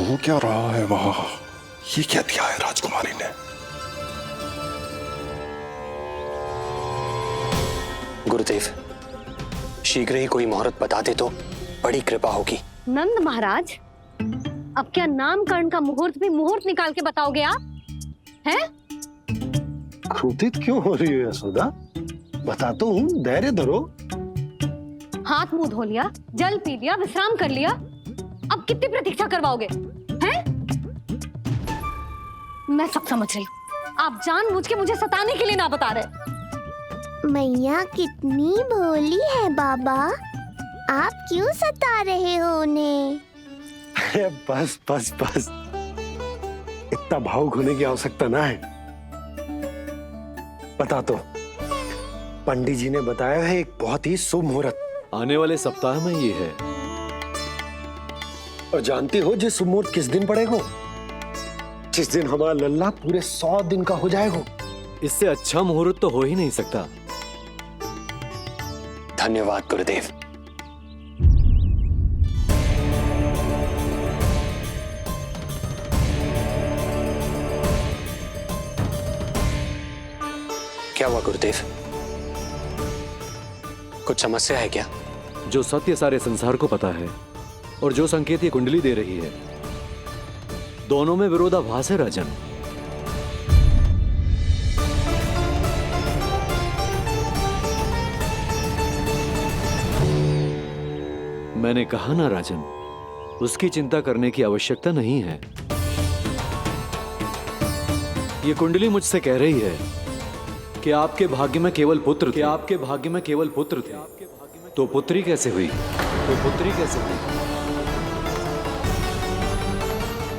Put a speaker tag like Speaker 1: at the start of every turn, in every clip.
Speaker 1: हो क्या रहा है वहां? ये क्या दिया है राजकुमारी ने?
Speaker 2: गुरुदेव, शीघ्र ही कोई मुहूर्त बता दे तो बड़ी कृपा होगी।
Speaker 3: नंद महाराज, अब क्या नामकरण का मुहूर्त भी मुहूर्त निकाल के बताओगे आप? हैं?
Speaker 4: क्रोधित क्यों हो रही हो यशोदा? बताता हूँ, धैर्य धरो।
Speaker 3: हाथ मुंह धो लिया, जल पी लिया, विश्राम कर लिया, अब कितनी प्रतीक्षा करवाओगे? हैं? मैं सब समझ रही हूँ, आप जानबूझ के मुझे सताने के लिए ना बता रहे।
Speaker 5: मैया कितनी भोली है बाबा, आप क्यों सता रहे हो उन्हें?
Speaker 4: बस बस बस, इतना भावुक होने की आवश्यकता ना है। बता तो, पंडित जी ने बताया है एक बहुत ही शुभ मुहूर्त
Speaker 6: आने वाले सप्ताह में ये है।
Speaker 4: और जानती हो जिस शुभ मुहूर्त किस दिन पड़ेगा? जिस दिन हमारा लल्ला पूरे 100 दिन का हो जाएगा।
Speaker 6: इससे अच्छा मुहूर्त तो हो ही नहीं सकता।
Speaker 2: धन्यवाद गुरुदेव। क्या हुआ गुरुदेव? कुछ समस्या है क्या?
Speaker 6: जो सत्य सारे संसार को पता है और जो संकेत ये कुंडली दे रही है, दोनों में विरोधाभास है राजन। मैंने कहा ना राजन, उसकी चिंता करने की आवश्यकता नहीं है। ये कुंडली मुझसे कह रही है कि आपके भाग्य में केवल पुत्र थे। आपके भाग्य में केवल पुत्र थे, तो पुत्री कैसे हुई? तो पुत्री कैसे हुई?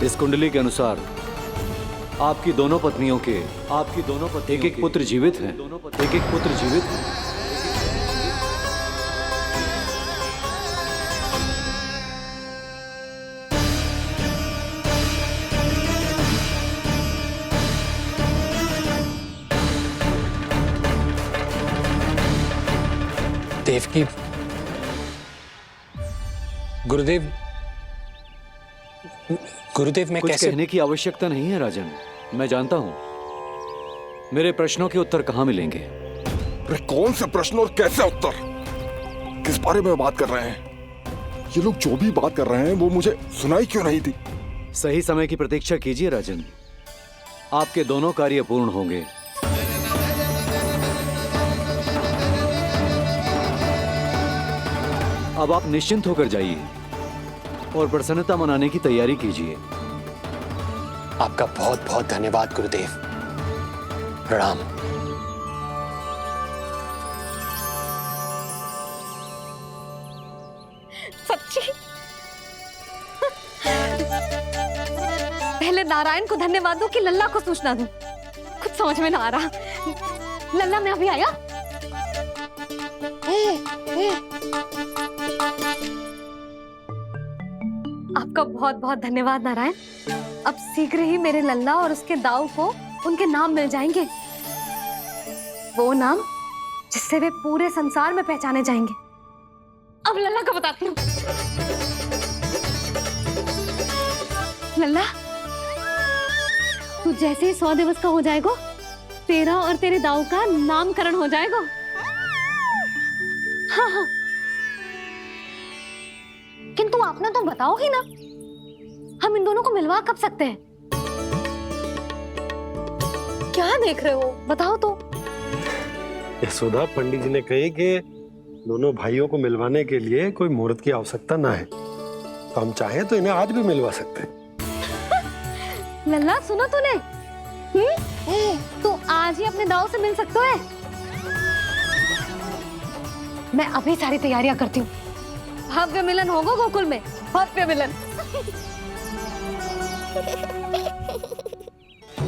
Speaker 6: इस कुंडली के अनुसार आपकी दोनों पत्नियों के एक एक पुत्र जीवित हैं। एक एक पुत्र जीवित हैं।
Speaker 2: देवकी, गुरुदेव, गुरुदेव मैं
Speaker 6: कुछ
Speaker 2: कैसे?
Speaker 6: कहने की आवश्यकता नहीं है राजन, मैं जानता हूं मेरे प्रश्नों के उत्तर कहां मिलेंगे।
Speaker 1: अरे कौन से प्रश्न और कैसे उत्तर? किस बारे में बात कर रहे हैं? ये लोग जो भी बात कर रहे हैं वो मुझे सुनाई क्यों नहीं दी?
Speaker 6: सही समय की प्रतीक्षा कीजिए राजन, आपके दोनों कार्य पूर्ण होंगे। अब आप निश्चिंत होकर जाइए और प्रसन्नता मनाने की तैयारी कीजिए।
Speaker 2: आपका बहुत बहुत धन्यवाद गुरुदेव। प्रणाम।
Speaker 3: सच्ची? पहले नारायण को धन्यवाद दूं कि लल्ला को सूचना दूं? कुछ समझ में ना आ रहा। लल्ला मैं अभी आया। आपका बहुत बहुत धन्यवाद नारायण। अब शीघ्र ही मेरे लल्ला और उसके दाऊ को उनके नाम मिल जाएंगे, वो नाम जिससे वे पूरे संसार में पहचाने जाएंगे। अब लल्ला को बताती हूँ। लल्ला, तू जैसे ही 100 दिवस का हो जाएगा, तेरा और तेरे दाऊ का नामकरण हो जाएगा। हाँ हाँ, किंतु आपने तो बताओ ही ना, हम इन दोनों को मिलवा कब सकते हैं? क्या देख रहे हो, बताओ तो।
Speaker 4: यशोदा, पंडित जी ने कही कि दोनों भाइयों को मिलवाने के लिए कोई मुहूर्त की आवश्यकता ना है, तो हम चाहें तो इन्हें आज भी मिलवा सकते हैं।
Speaker 3: लल्ला सुनो तूने, तू आज ही अपने दाऊ से मिल सकते है। मैं अभी सारी तैयारियां करती हूँ। भव्य मिलन होगा गोकुल में, भव्य मिलन।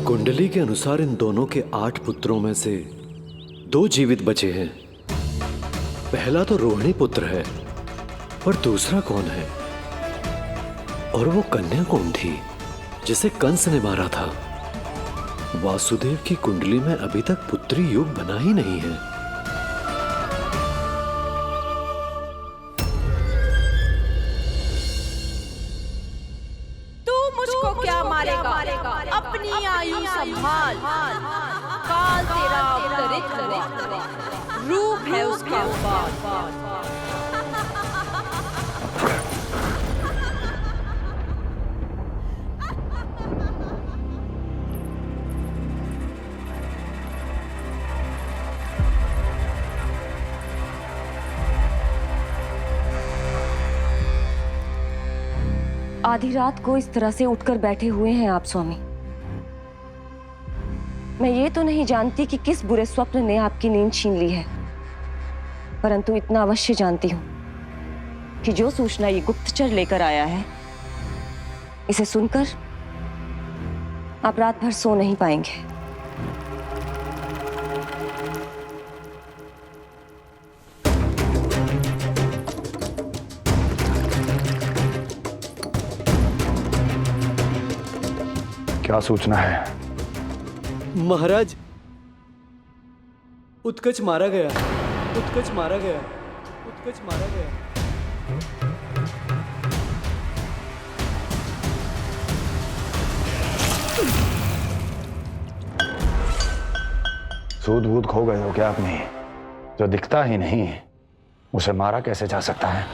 Speaker 6: कुंडली के अनुसार इन दोनों के 8 पुत्रों में से 2 जीवित बचे हैं। पहला तो रोहिणी पुत्र है, पर दूसरा कौन है? और वो कन्या कौन थी जिसे कंस ने मारा था? वासुदेव की कुंडली में अभी तक पुत्री योग बना ही नहीं है।
Speaker 7: तू रूप है उसका।
Speaker 8: आधी रात को इस तरह से उठकर बैठे हुए हैं आप स्वामी। मैं ये तो नहीं जानती कि किस बुरे स्वप्न ने आपकी नींद छीन ली है, परंतु इतना अवश्य जानती हूं कि जो सूचना ये गुप्तचर लेकर आया है, इसे सुनकर आप रात भर सो नहीं पाएंगे।
Speaker 9: क्या सूचना है?
Speaker 6: महाराज, उत्कच मारा गया, उत्कच मारा गया, उत्कच मारा गया।
Speaker 9: सूद वूद खो गए हो क्या अपनी? जो दिखता ही नहीं उसे मारा कैसे जा सकता है?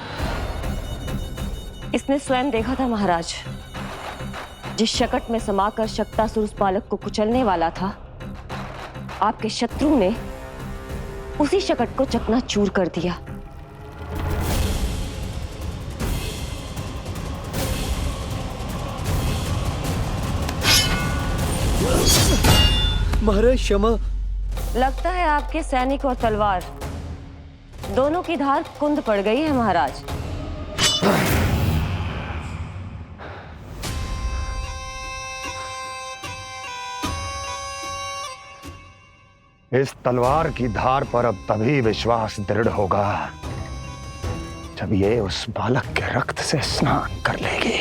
Speaker 8: इसने स्वयं देखा था महाराज। जिस शकट में समाकर शक्तासुर उस बालक को कुचलने वाला था, आपके शत्रु ने उसी शकट को चकनाचूर कर दिया।
Speaker 6: महाराज क्षमा।
Speaker 8: लगता है आपके सैनिक और तलवार दोनों की धार कुंद पड़ गई है महाराज।
Speaker 9: इस तलवार की धार पर अब तभी विश्वास दृढ़ होगा जब ये उस बालक के रक्त से स्नान कर लेगी।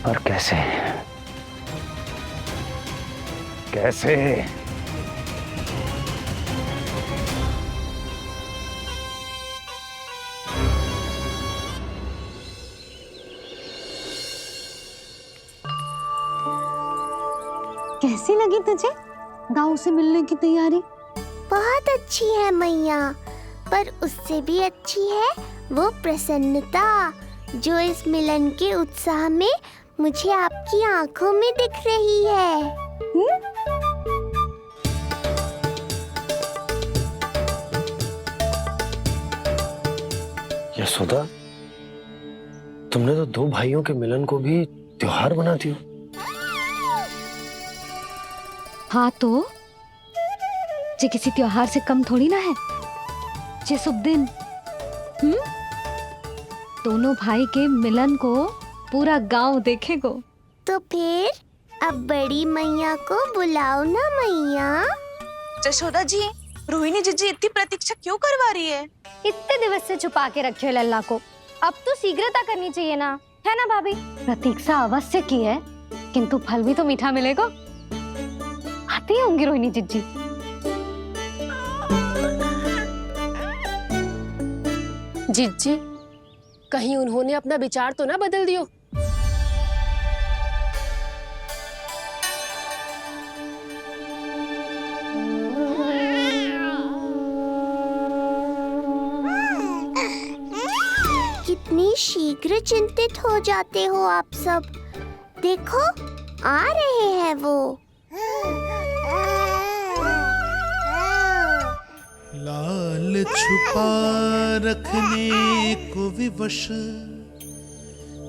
Speaker 9: और कैसे? कैसे?
Speaker 3: कैसी लगी तुझे दाऊ से मिलने की तैयारी?
Speaker 5: बहुत अच्छी है मैया, पर उससे भी अच्छी है वो प्रसन्नता जो इस मिलन के उत्साह में मुझे आपकी आंखों में दिख रही है।
Speaker 2: यशोदा, तुमने तो दो भाइयों के मिलन को भी त्योहार बना दिया।
Speaker 3: हाँ तो ये किसी त्योहार से कम थोड़ी ना है। ये शुभ दिन दोनों भाई के मिलन को पूरा गांव देखेगो।
Speaker 5: तो फिर अब बड़ी मैया को बुलाओ ना मैया।
Speaker 7: यशोदा जी, रोहिणी जीजी इतनी प्रतीक्षा क्यों करवा रही है?
Speaker 3: इतने दिवस से छुपा के रखे हो लल्ला को, अब तो शीघ्रता करनी चाहिए ना, है ना भाभी? प्रतीक्षा अवश्य की है, किंतु फल भी तो मीठा मिलेगा। आती होंगी रोहिणी जीजी।
Speaker 7: जीजी, कहीं उन्होंने अपना विचार तो ना बदल दियो?
Speaker 5: कितनी शीघ्र चिंतित हो जाते हो आप सब। देखो आ रहे हैं वो।
Speaker 10: लाल छुपा रखने को विवश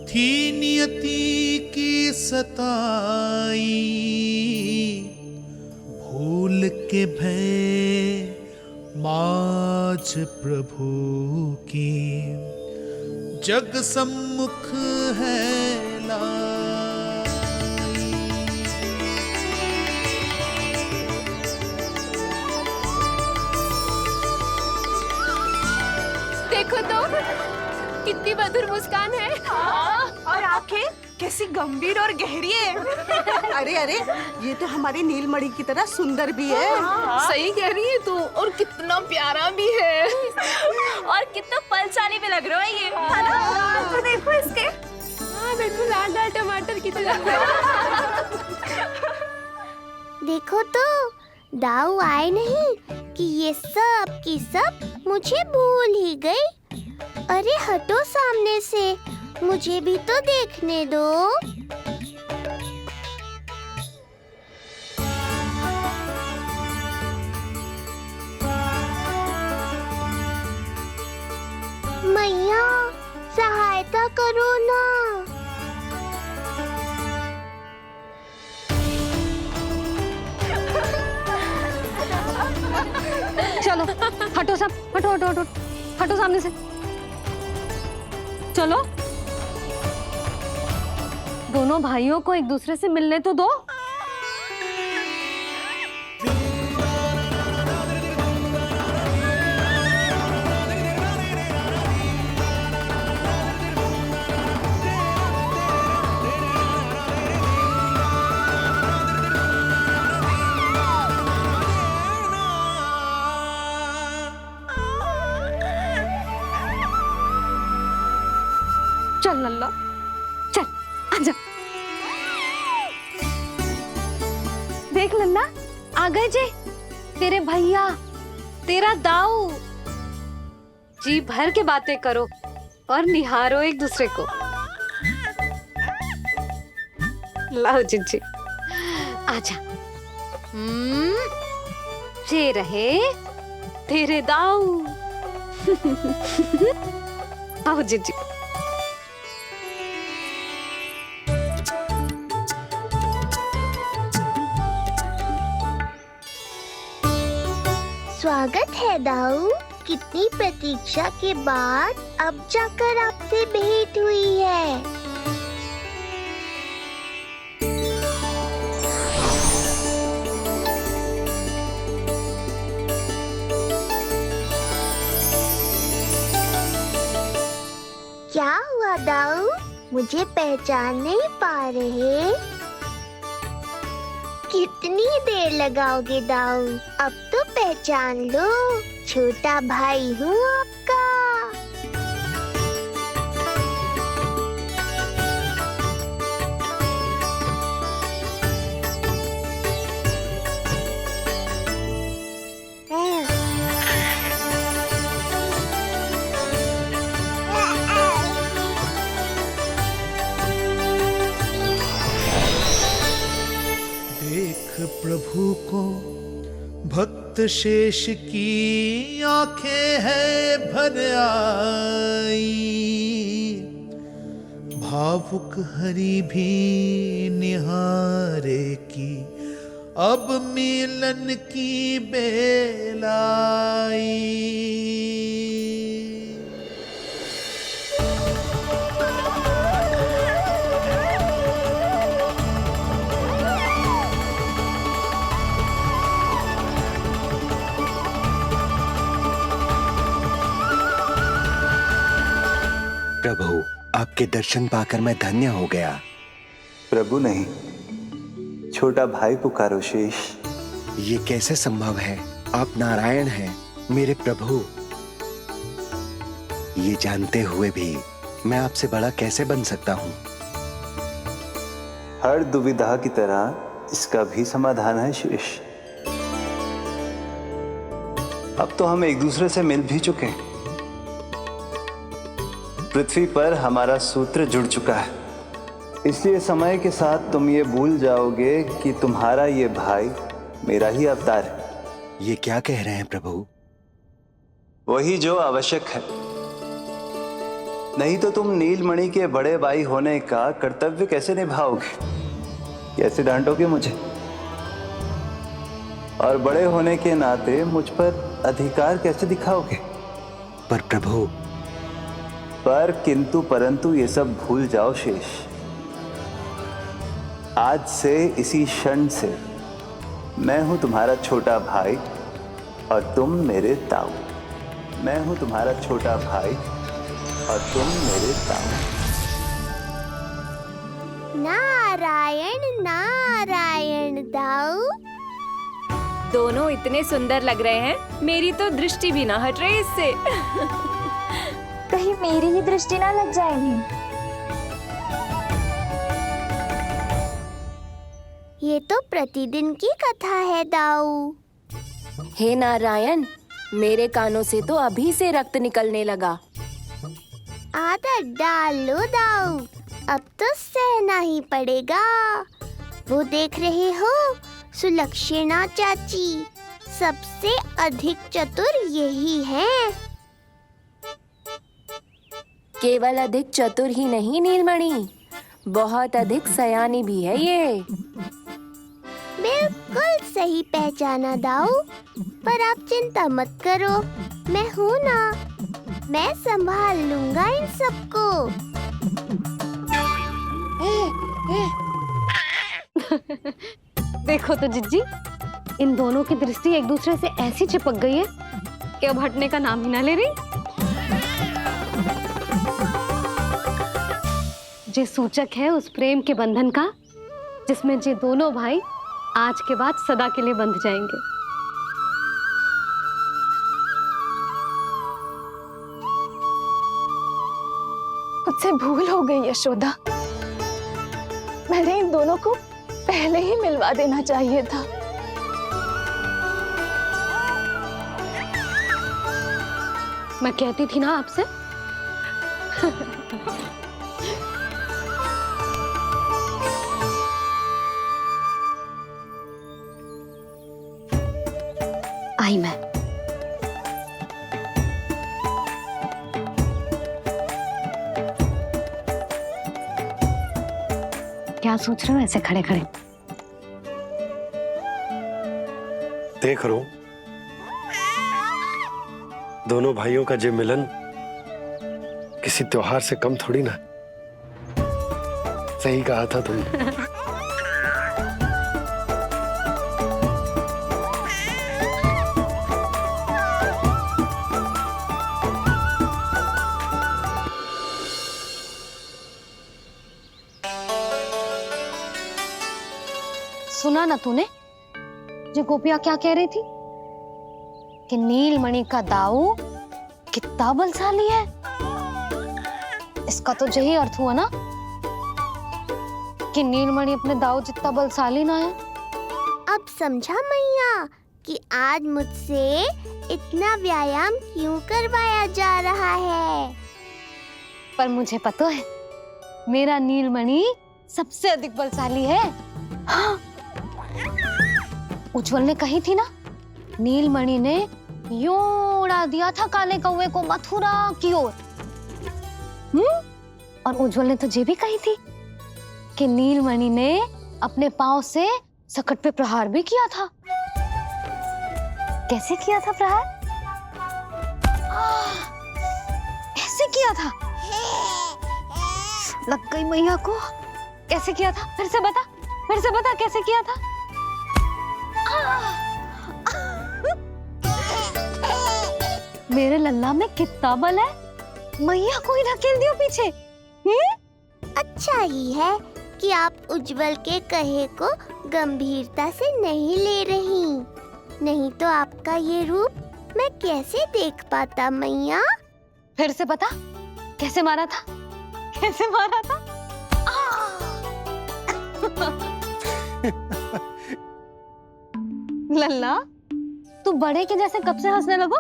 Speaker 10: थी नियति की सताई, भूल के भय माज प्रभु की जग सम्मुख है लाई।
Speaker 7: देखो तो कितनी मधुर मुस्कान है। और आंखें कैसी गंभीर और गहरी है।
Speaker 11: अरे अरे, ये तो हमारी नीलमणि की तरह सुंदर भी है।
Speaker 7: सही कह रही है तू, और कितना प्यारा भी है। और कितना बलशाली भी लग रहा है ये, है ना? तो देखो इसके। हाँ बिल्कुल लाल लाल टमाटर की तरह।
Speaker 5: देखो तो दाऊ आए नहीं कि ये सब की सब मुझे भूल ही गई। अरे हटो सामने से, मुझे भी तो देखने दो। मैया सहायता करो ना।
Speaker 3: चलो हटो सब, हटो हटो हटो, हटो सामने से। चलो दोनों भाइयों को एक दूसरे से मिलने तो दो। चल लल्ला, चल आजा। देख लल्ला, आ गए जे तेरे भैया, तेरा दाऊ। जी भर के बातें करो और निहारो एक दूसरे को। लाओ जिज्जी, आजा। ये रहे तेरे दाऊ। आओ जिज्जी।
Speaker 5: स्वागत है दाऊ। कितनी प्रतीक्षा के बाद अब जाकर आपसे भेंट हुई है। क्या हुआ दाऊ, मुझे पहचान नहीं पा रहे? कितनी देर लगाओगे दाऊ? अब तो पहचान लो, छोटा भाई हूँ आपका।
Speaker 10: प्रभु को भक्त शेष की आंखें है भर आई, भावुक हरि भी निहारे की अब मिलन की बेल आई।
Speaker 12: प्रभु, आपके दर्शन पाकर मैं धन्य हो गया।
Speaker 13: प्रभु नहीं, छोटा भाई पुकारो शेष।
Speaker 12: ये कैसे संभव है? आप नारायण हैं, मेरे प्रभु। ये जानते हुए भी मैं आपसे बड़ा कैसे बन सकता हूँ?
Speaker 13: हर दुविधा की तरह इसका भी समाधान है शेष। अब तो हम एक दूसरे से मिल भी चुके हैं। पृथ्वी पर हमारा सूत्र जुड़ चुका है, इसलिए समय के साथ तुम ये भूल जाओगे कि तुम्हारा ये भाई मेरा ही अवतार है।
Speaker 12: ये क्या कह रहे हैं प्रभु?
Speaker 13: वही जो आवश्यक है, नहीं तो तुम नीलमणि के बड़े भाई होने का कर्तव्य कैसे निभाओगे? कैसे डांटोगे मुझे? और बड़े होने के नाते मुझ पर अधिकार कैसे दिखाओगे?
Speaker 12: पर प्रभु,
Speaker 13: पर किंतु परंतु ये सब भूल जाओ शेष। आज से इसी क्षण से मैं हूं तुम्हारा छोटा भाई और तुम मेरे ताऊ। मैं हूं तुम्हारा छोटा भाई और तुम मेरे ताऊ।
Speaker 5: नारायण नारायण दाऊ।
Speaker 7: दोनों इतने सुंदर लग रहे हैं, मेरी तो दृष्टि भी ना हट रही इससे।
Speaker 14: कहीं मेरी ही दृष्टि ना लग जाएगी।
Speaker 5: ये तो प्रतिदिन की कथा है दाऊ।
Speaker 7: हे नारायण, मेरे कानों से तो अभी से रक्त निकलने लगा।
Speaker 5: आदत डाल लो दाऊ, अब तो सहना ही पड़ेगा। वो देख रहे हो, सुलक्षणा चाची सबसे अधिक चतुर यही हैं।
Speaker 7: केवल अधिक चतुर ही नहीं नीलमणि, बहुत अधिक सयानी भी है ये।
Speaker 5: बिल्कुल सही पहचाना दाऊ, पर आप चिंता मत करो, मैं हूँ ना, मैं संभाल लूंगा इन सबको।
Speaker 3: देखो तो जिज्जी, इन दोनों की दृष्टि एक दूसरे से ऐसी चिपक गई है कि अब हटने का नाम ही ना ले रही। ये सूचक है उस प्रेम के बंधन का जिसमें ये दोनों भाई आज के बाद सदा के लिए बंध जाएंगे।
Speaker 7: मुझसे भूल हो गई यशोदा, मैंने इन दोनों को पहले ही मिलवा देना चाहिए था।
Speaker 3: मैं कहती थी ना आपसे। आई मैं। क्या सोच रहे हो ऐसे खड़े खड़े?
Speaker 4: देख रहा हूं दोनों भाइयों का ये मिलन किसी त्योहार से कम थोड़ी ना। सही कहा था तुमने।
Speaker 3: सुना ना तूने जो गोपिया क्या कह रही थी कि नीलमणि का दाऊ कितना बलशाली है। इसका तो यही अर्थ हुआ ना कि नीलमणि अपने दाऊ जितना बलशाली ना है।
Speaker 5: अब समझा मैया कि आज मुझसे इतना व्यायाम क्यों करवाया जा रहा है।
Speaker 3: पर मुझे पता है मेरा नीलमणि सबसे अधिक बलशाली है। हाँ। उज्जवल ने कही थी ना, नीलमणि ने यूं उड़ा दिया था काले कौवे को मथुरा की ओर। और उज्जवल ने तो ये भी कही थी कि नीलमणि ने अपने पांव से सकट पे प्रहार भी किया था। कैसे किया था प्रहार? ऐसे किया था। लग गई मैया को। कैसे किया था? फिर से बता कैसे किया था? मेरे लल्ला में कितना बल है, मैया को ही ढकेल दियो पीछे।
Speaker 5: अच्छा ही है कि आप उज्जवल के कहे को गंभीरता से नहीं ले रही, नहीं तो आपका ये रूप मैं कैसे देख पाता मैया।
Speaker 3: फिर से बता कैसे मारा था? लल्ला, तू बड़े के जैसे कब से हंसने लगो?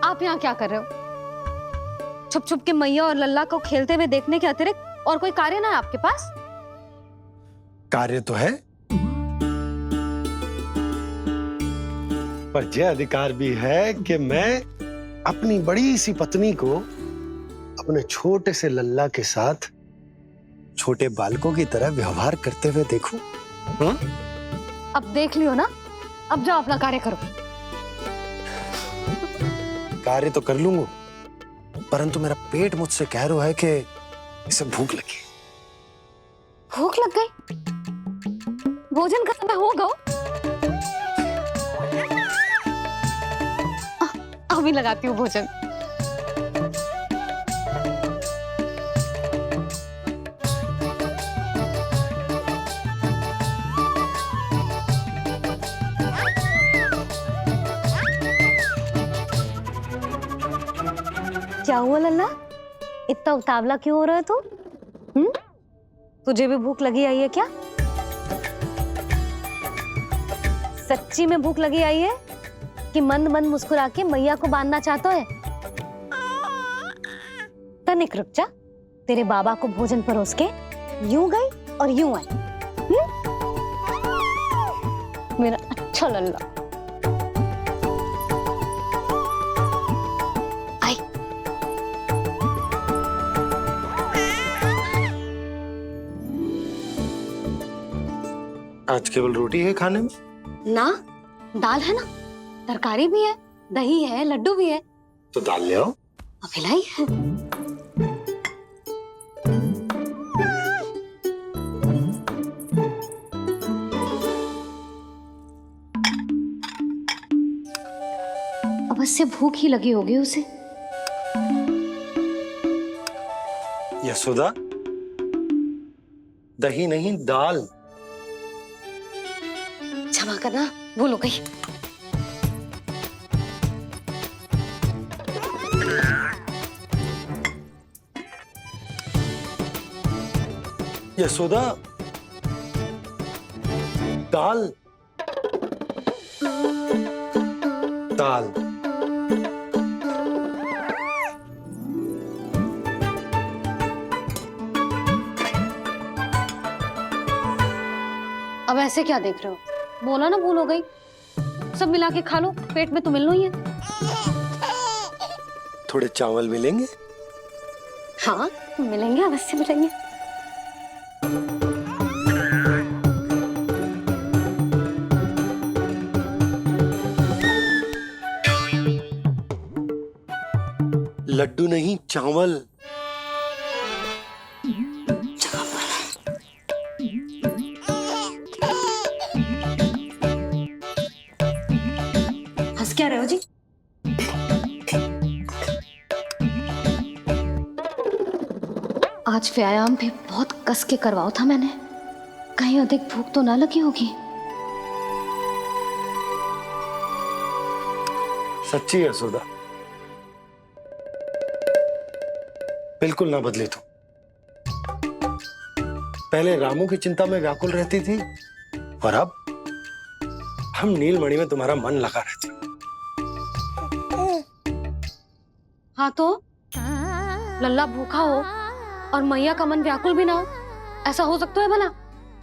Speaker 3: आप यहाँ क्या कर रहे हो? छुप छुप के मैया और लल्ला को खेलते हुए देखने के अतिरिक्त और कोई कार्य ना है आपके पास?
Speaker 4: कार्य तो है, पर यह अधिकार भी है कि मैं अपनी बड़ी सी पत्नी को अपने छोटे से लल्ला के साथ छोटे बालकों की तरह व्यवहार करते हुए देखूं। हाँ?
Speaker 3: अब देख लियो ना, अब जाओ अपना कार्य करो।
Speaker 4: कार्य तो कर लूंगा, परंतु मेरा पेट मुझसे कह रहा है कि इसे भूख लगी।
Speaker 3: भूख लग गई? भोजन का समय होगा। अभी लगाती हूँ भोजन। क्या हुआ लल्ला, इतना उतावला क्यों हो रहा है तू? तुझे भी भूख लगी आई है क्या? सच्ची में भूख लगी आई है कि मंद मंद मुस्कुरा के मैया को बांधना चाहता है? तनिक रुक जा, तेरे बाबा को भोजन परोस के यूं गई और यूं आई। मेरा अच्छा लल्ला। आई।
Speaker 4: आज केवल रोटी है खाने में?
Speaker 3: ना, दाल है ना, तरकारी भी है, दही है, लड्डू भी है।
Speaker 4: तो दाल ले आओ।
Speaker 3: अभी लाई है। अवश्य भूख ही लगी होगी उसे।
Speaker 4: यशोदा, दही नहीं दाल।
Speaker 3: क्षमा करना, भूल हो गई।
Speaker 4: यशोदा, दाल दाल।
Speaker 3: अब ऐसे क्या देख रहे हो? बोला ना भूल हो गई। सब मिला के खा लो, पेट में तो मिलना ही है।
Speaker 4: थोड़े चावल मिलेंगे?
Speaker 3: हाँ मिलेंगे, अवश्य मिलेंगे।
Speaker 4: लड्डू नहीं, चावल।
Speaker 3: हंस क्या रहे हो जी? आज व्यायाम भी बहुत कस के करवाओ था मैंने, कहीं अधिक भूख तो ना लगी होगी।
Speaker 4: सच्ची यशोदा, बिल्कुल ना बदले तू। पहले रामू की चिंता में व्याकुल रहती थी और अब हम नीलमणि में तुम्हारा मन लगा रहता।
Speaker 3: हाँ तो लल्ला भूखा हो और मैया का मन व्याकुल भी ना हो, ऐसा हो सकता है भला?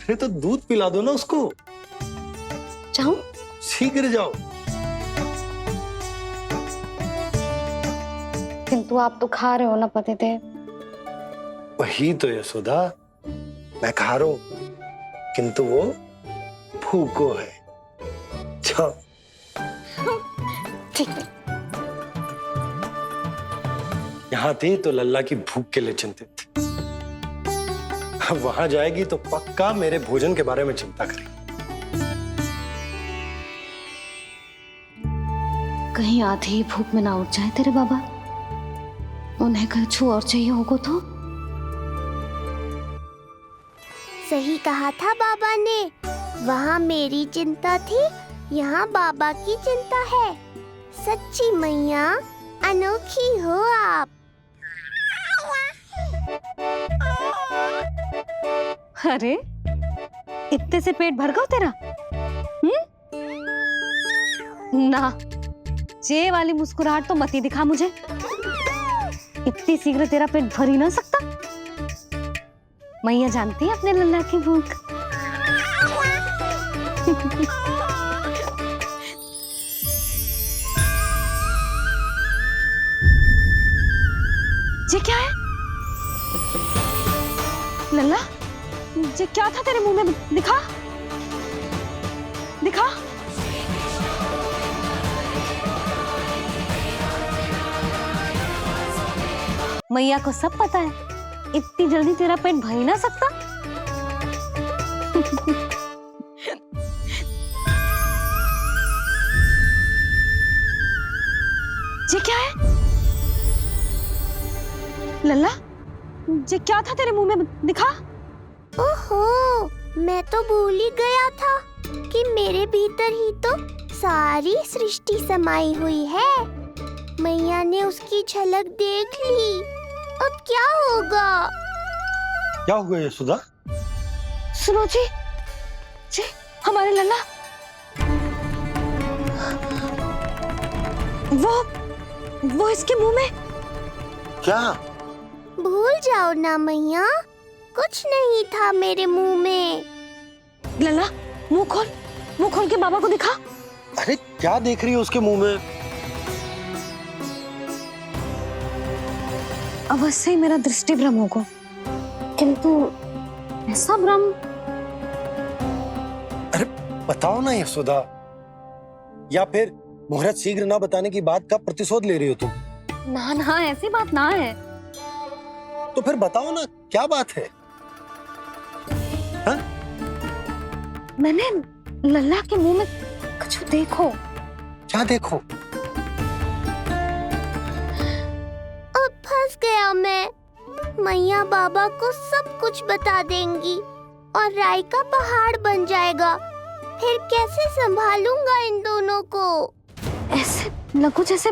Speaker 4: फिर तो दूध पिला दो ना उसको।
Speaker 3: जाऊं?
Speaker 4: शीघ्र जाओ।
Speaker 3: किंतु आप तो खा रहे हो ना पतिदेव।
Speaker 4: वही तो यशोदा, मैं खा रहा हूं, किंतु वो भूखो है। जाओ।
Speaker 3: ठीक है।
Speaker 4: यहाँ थी तो लल्ला की भूख के लिए चिंतित थी, अब वहां जाएगी तो पक्का मेरे भोजन के बारे में चिंता करेगी।
Speaker 3: कहीं आधी ही भूख में ना उठ जाए तेरे बाबा, उन्हें कुछ और चाहिए होगा तो?
Speaker 5: सही कहा था बाबा ने, वहाँ मेरी चिंता थी, यहाँ बाबा की चिंता है। सच्ची मैया, अनोखी हो आप।
Speaker 3: अरे इतने से पेट भर गया तेरा? ना, ये वाली मुस्कुराहट तो मत ही दिखा मुझे। इतनी शीघ्र तेरा पेट भर ही ना सकता। मैया जानती है अपने लल्ला की भूख। ये क्या है लल्ला? ये क्या था तेरे मुंह में? दिखा दिखा। मैया को सब पता है, इतनी जल्दी तेरा पेट भर ही ना सकता। ये क्या है लल्ला? ये क्या था तेरे मुंह में? दिखा।
Speaker 5: ओहो, मैं तो भूल ही गया था कि मेरे भीतर ही तो सारी सृष्टि समाई हुई है। मैया ने उसकी झलक देख ली। अब क्या होगा?
Speaker 4: क्या हुआ यशोदा?
Speaker 3: सुनो जी, जी हमारे लल्ला वो इसके मुंह में।
Speaker 4: क्या?
Speaker 5: भूल जाओ ना मैया, कुछ नहीं था मेरे मुंह में।
Speaker 3: लल्ला मुंह खोल के बाबा को दिखा।
Speaker 4: अरे क्या देख रही है उसके मुंह में?
Speaker 3: अवश्य ही मेरा दृष्टि भ्रम होगा, किंतु ऐसा भ्रम।
Speaker 4: अरे बताओ ना यशोदा, या फिर मुहूर्त शीघ्र ना बताने की बात का प्रतिशोध ले रही हो तुम?
Speaker 3: ना ऐसी बात ना है।
Speaker 4: तो फिर बताओ ना क्या बात है? हा?
Speaker 3: मैंने लल्ला के मुंह में कुछ देखो।
Speaker 4: क्या देखो?
Speaker 5: अब फंस गया मैं। मैया बाबा को सब कुछ बता देंगी और राय का पहाड़ बन जाएगा। फिर कैसे संभालूंगा इन दोनों को?
Speaker 3: ऐसे लगो जैसे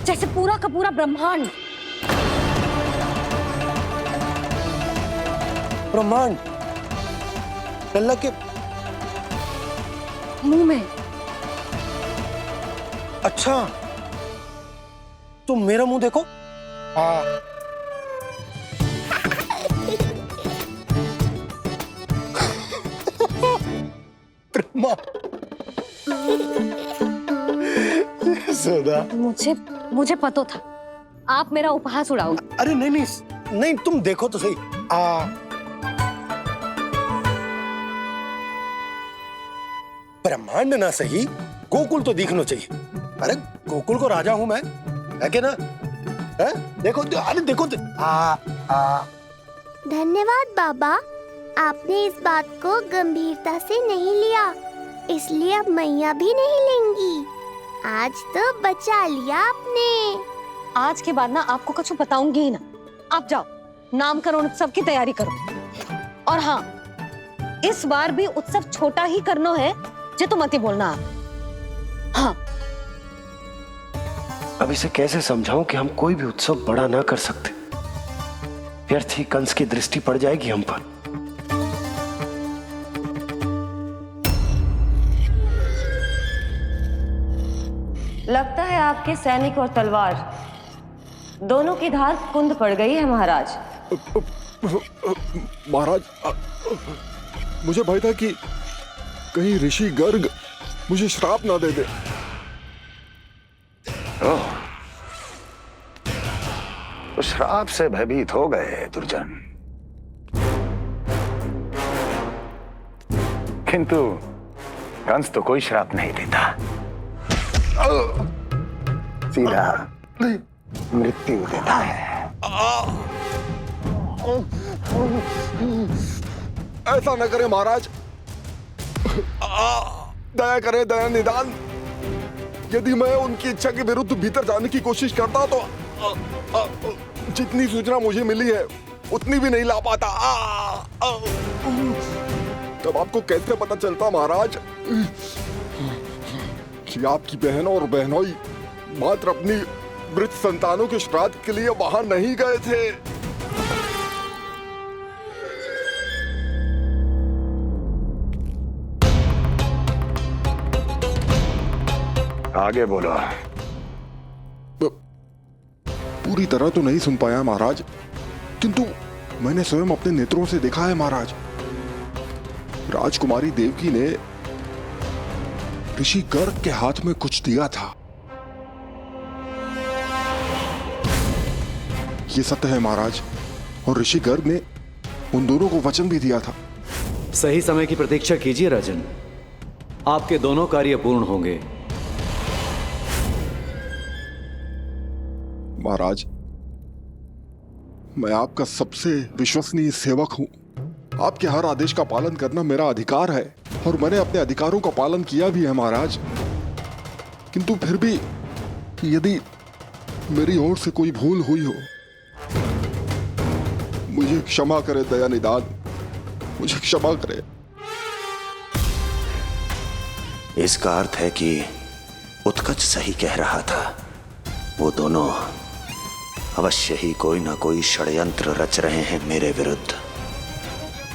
Speaker 3: जैसे पूरा का पूरा ब्रह्मांड।
Speaker 4: ब्रह्मांड लल्ला के
Speaker 3: मुंह में।
Speaker 4: अच्छा, तुम मेरा मुंह देखो।
Speaker 3: मुझे पता था आप मेरा उपहास उड़ाओगे।
Speaker 4: अरे नहीं, तुम देखो तो सही। ब्रह्मांड ना सही, गोकुल तो दिखना चाहिए। अरे गोकुल को राजा हूं मैं, है कि ना? है? देखो तो, अरे देखो तो।
Speaker 5: धन्यवाद बाबा, आपने इस बात को गंभीरता से नहीं लिया, इसलिए अब मैया भी नहीं लेंगी। आज तो बचा लिया आपने।
Speaker 3: आज के बाद ना आपको कुछ बताऊंगी ही ना। आप जाओ, नामकरण उत्सव की तैयारी करो। और हाँ, इस बार भी उत्सव छोटा ही करना है, जे तो मत ही बोलना आप। हाँ।
Speaker 6: अब इसे कैसे समझाऊं कि हम कोई भी उत्सव बड़ा ना कर सकते? व्यर्थ ही कंस की दृष्टि पड़ जाएगी हम पर।
Speaker 8: लगता है आपके सैनिक और तलवार दोनों की धार कुंद पड़ गई है महाराज।
Speaker 1: महाराज, मुझे भय था कि कहीं ऋषि गर्ग मुझे श्राप ना दे दे।
Speaker 9: तो श्राप से भयभीत हो गए दुर्जन, किंतु कंस तो कोई श्राप नहीं देता, सीधा मृत्यु देता है।
Speaker 1: ऐसा न करें महाराज, दया करें, दया निदान। यदि मैं उनकी इच्छा के विरुद्ध भीतर जाने की कोशिश करता तो जितनी सूचना मुझे मिली है उतनी भी नहीं ला पाता। तब आपको कैसे पता चलता महाराज कि आपकी बहन और बहनोई मात्र अपनी मृत संतानों के श्राद्ध के लिए वहां नहीं गए थे?
Speaker 9: आगे बोलो।
Speaker 1: पूरी तरह तो नहीं सुन पाया महाराज, किंतु मैंने स्वयं अपने नेत्रों से देखा है महाराज। राजकुमारी देवकी ने ऋषि गर्ग के हाथ में कुछ दिया था। ये सत्य है महाराज, और ऋषि गर्ग ने उन दोनों को वचन भी दिया था।
Speaker 6: सही समय की प्रतीक्षा कीजिए राजन, आपके दोनों कार्य पूर्ण होंगे।
Speaker 1: महाराज, मैं आपका सबसे विश्वसनीय सेवक हूं। आपके हर आदेश का पालन करना मेरा अधिकार है, और मैंने अपने अधिकारों का पालन किया भी है महाराज। किंतु फिर भी यदि मेरी ओर से कोई भूल हुई हो, मुझे क्षमा करे दया निदान, मुझे क्षमा करे।
Speaker 14: इसका अर्थ है कि उत्कच सही कह रहा था। वो दोनों अवश्य ही कोई ना कोई षड्यंत्र रच रहे हैं मेरे विरुद्ध।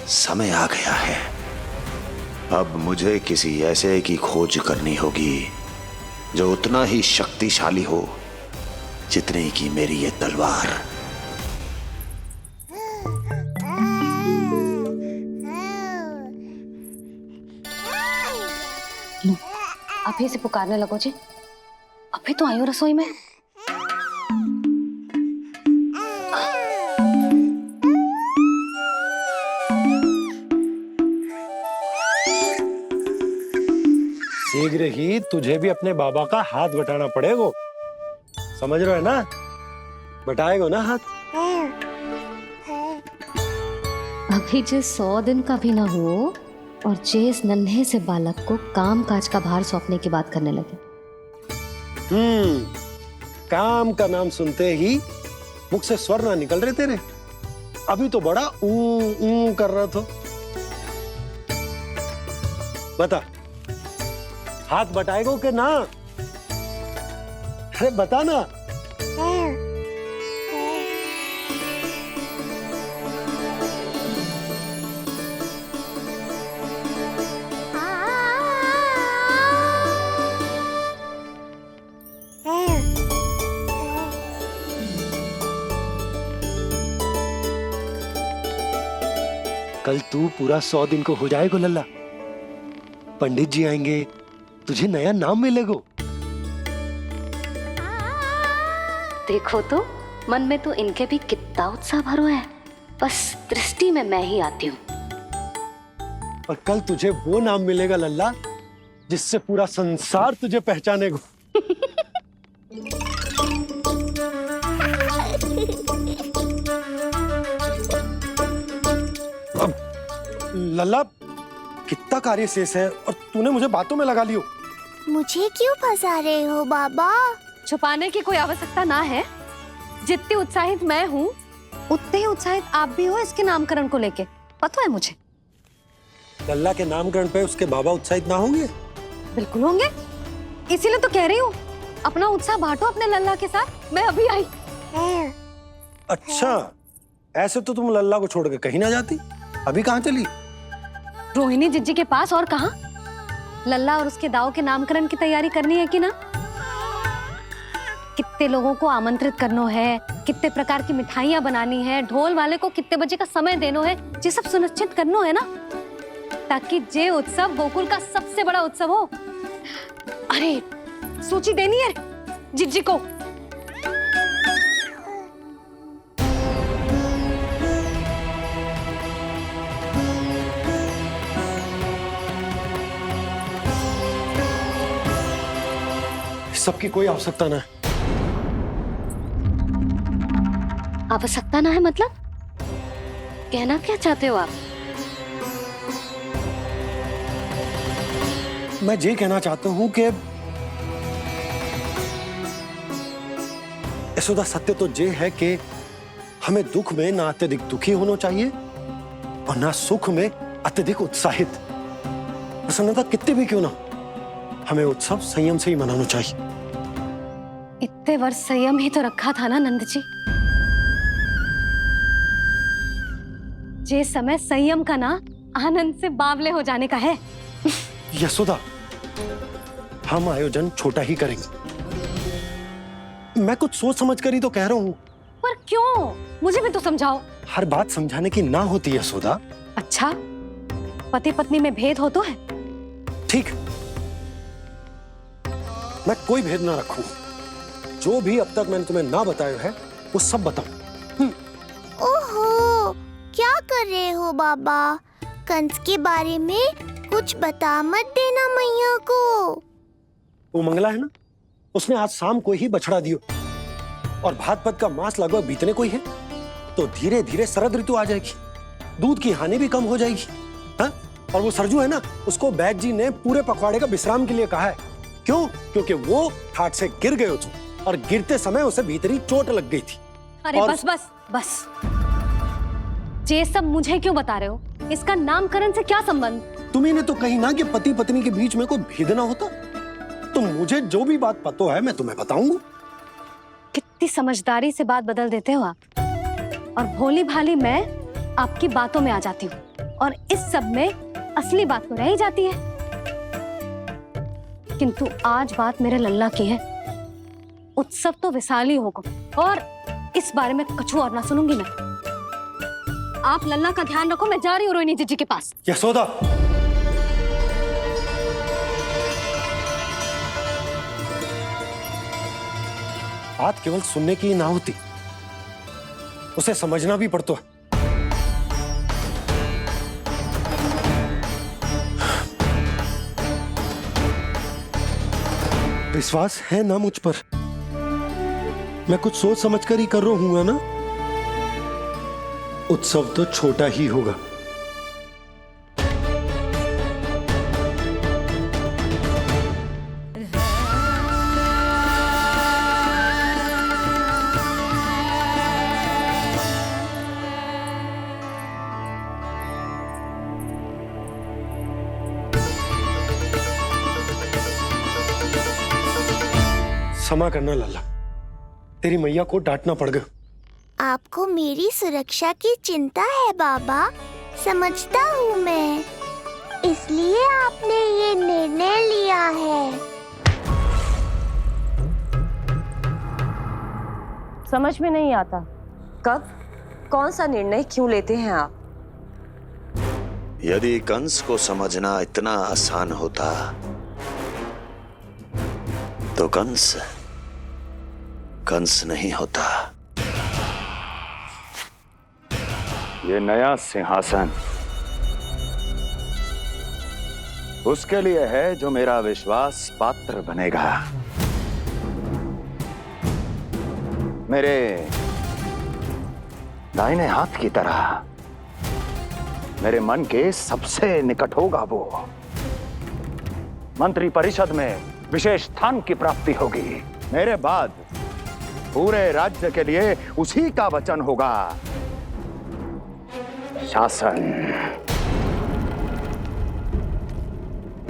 Speaker 14: समय आ गया है, अब मुझे किसी ऐसे की खोज करनी होगी जो उतना ही शक्तिशाली हो जितनी की मेरी ये तलवार।
Speaker 3: आप ही से पुकारने लगो जी। अभी तो आई हूँ रसोई में।
Speaker 4: शीघ्र ही तुझे भी अपने बाबा का हाथ बटाना पड़ेगा, समझ रहे हो ना? बटाएगो ना हाथ?
Speaker 3: अभी जो 100 दिन का भी ना हो और जिस नन्हे से बालक को काम काज का भार सौंपने की बात करने लगे।
Speaker 4: काम का नाम सुनते ही मुख से स्वर ना निकल रहे तेरे। अभी तो बड़ा ऊ कर रहा था। बता, हाथ बटाएगो के ना? अरे बता ना। कल तू पूरा 100 दिन को हो जाएगा लल्ला। पंडित जी आएंगे, तुझे नया नाम मिलेगा।
Speaker 3: देखो तो मन में तो इनके भी कितना उत्साह भरो है, बस दृष्टि में मैं ही आती हूँ।
Speaker 4: और कल तुझे वो नाम मिलेगा लल्ला जिससे पूरा संसार तुझे पहचानेगा। अब लल्ला कितना कार्य शेष है और तूने मुझे बातों में लगा लियो।
Speaker 5: मुझे क्यों फंसा रहे हो बाबा?
Speaker 3: छुपाने की कोई आवश्यकता ना है। जितनी उत्साहित मैं हूँ उतने ही उत्साहित आप भी हो इसके नामकरण को लेके, पता है मुझे।
Speaker 4: लल्ला के नामकरण पे उसके बाबा उत्साहित ना होंगे?
Speaker 3: बिल्कुल होंगे, इसीलिए तो कह रही हूँ अपना उत्साह बांटो अपने लल्ला के साथ। मैं अभी आई।
Speaker 4: अच्छा, ऐसे तो तुम लल्ला को छोड़ के कहीं ना जाती। अभी कहाँ चली?
Speaker 3: रोहिणी जिज्जी के पास, और कहाँ। लल्ला और उसके दाऊ के नामकरण की तैयारी करनी है कि ना? कितने लोगों को आमंत्रित करना है, कितने प्रकार की मिठाइयां बनानी है, ढोल वाले को कितने बजे का समय देना है, ये सब सुनिश्चित करना है ना, ताकि ये उत्सव गोकुल का सबसे बड़ा उत्सव हो। अरे सूची देनी है जिज्जी को।
Speaker 4: सबकी कोई आवश्यकता ना है।
Speaker 3: आवश्यकता ना है मतलब? कहना क्या चाहते हो आप?
Speaker 4: मैं ये कहना चाहता हूं कि यशोदा, सत्य तो ये है कि हमें दुख में ना अत्यधिक दुखी होना चाहिए और ना सुख में अत्यधिक उत्साहित। प्रसन्नता कितनी भी क्यों ना, हमें उत्सव संयम से ही मनाना चाहिए।
Speaker 3: इतने वर्ष संयम ही तो रखा था ना नंद जी। ये समय संयम का ना आनंद से बावले हो जाने का है।
Speaker 4: यशोदा, हम आयोजन छोटा ही करेंगे। मैं कुछ सोच समझ कर ही तो कह रहा हूँ।
Speaker 3: पर क्यों? मुझे भी तो समझाओ।
Speaker 4: हर बात समझाने की ना होती है यशोदा।
Speaker 3: अच्छा, पति पत्नी में भेद हो तो है?
Speaker 4: ठीक, मैं कोई भेद ना रखूं। जो भी अब तक मैंने तुम्हें ना बताया है वो सब बताऊं।
Speaker 5: ओहो, क्या कर रहे हो बाबा? कंस के बारे में कुछ बता मत देना मैया को।
Speaker 4: वो मंगला है ना, उसने आज शाम को ही बछड़ा दियो और भाद्रपद का मास लगभग बीतने को ही है, तो धीरे धीरे शरद ऋतु आ जाएगी, दूध की हानि भी कम हो जाएगी। हाँ? और वो सरजू है ना, उसको बैद जी ने पूरे पखवाड़े का विश्राम के लिए कहा है। क्यों? क्योंकि वो ठाट से गिर गए थे और गिरते समय उसे भीतरी चोट लग गई थी।
Speaker 3: अरे बस बस बस, ये सब मुझे क्यों बता रहे हो? इसका नामकरण से क्या संबंध?
Speaker 4: तुम्ही ने तो कही ना कि पति पत्नी के बीच में कोई भेद ना होता। तो मुझे जो भी बात पता है मैं तुम्हें बताऊंगा।
Speaker 3: कितनी समझदारी से बात बदल देते हो आप, और भोली भाली मैं आपकी बातों में आ जाती हूँ और इस सब में असली बात तो रह ही जाती है। किंतु आज बात मेरे लल्ला की है। उत्सव तो विशाल ही होगा और इस बारे में कछु और ना सुनूंगी मैं। आप लल्ला का ध्यान रखो, मैं जा रही हूँ रोहिणी जीजी के पास।
Speaker 4: यशोदा, बात केवल सुनने की ना होती, उसे समझना भी पड़ता है। विश्वास है ना मुझ पर? मैं कुछ सोच समझकर ही कर रहा हूँ ना। उत्सव तो छोटा ही होगा। क्षमा करना लल्ला, तेरी मैया को डांटना पड़ गया।
Speaker 5: आपको मेरी सुरक्षा की चिंता है बाबा, समझता हूँ मैं, इसलिए आपने ये निर्णय लिया है।
Speaker 8: समझ में नहीं आता कब कौन सा निर्णय क्यों लेते हैं आप।
Speaker 14: यदि कंस को समझना इतना आसान होता तो कंस नहीं होता।
Speaker 9: ये नया सिंहासन उसके लिए है जो मेरा विश्वास पात्र बनेगा। मेरे दाहिने हाथ की तरह मेरे मन के सबसे निकट होगा वो। मंत्री परिषद में विशेष स्थान की प्राप्ति होगी। मेरे बाद पूरे राज्य के लिए उसी का वचन होगा। शासन।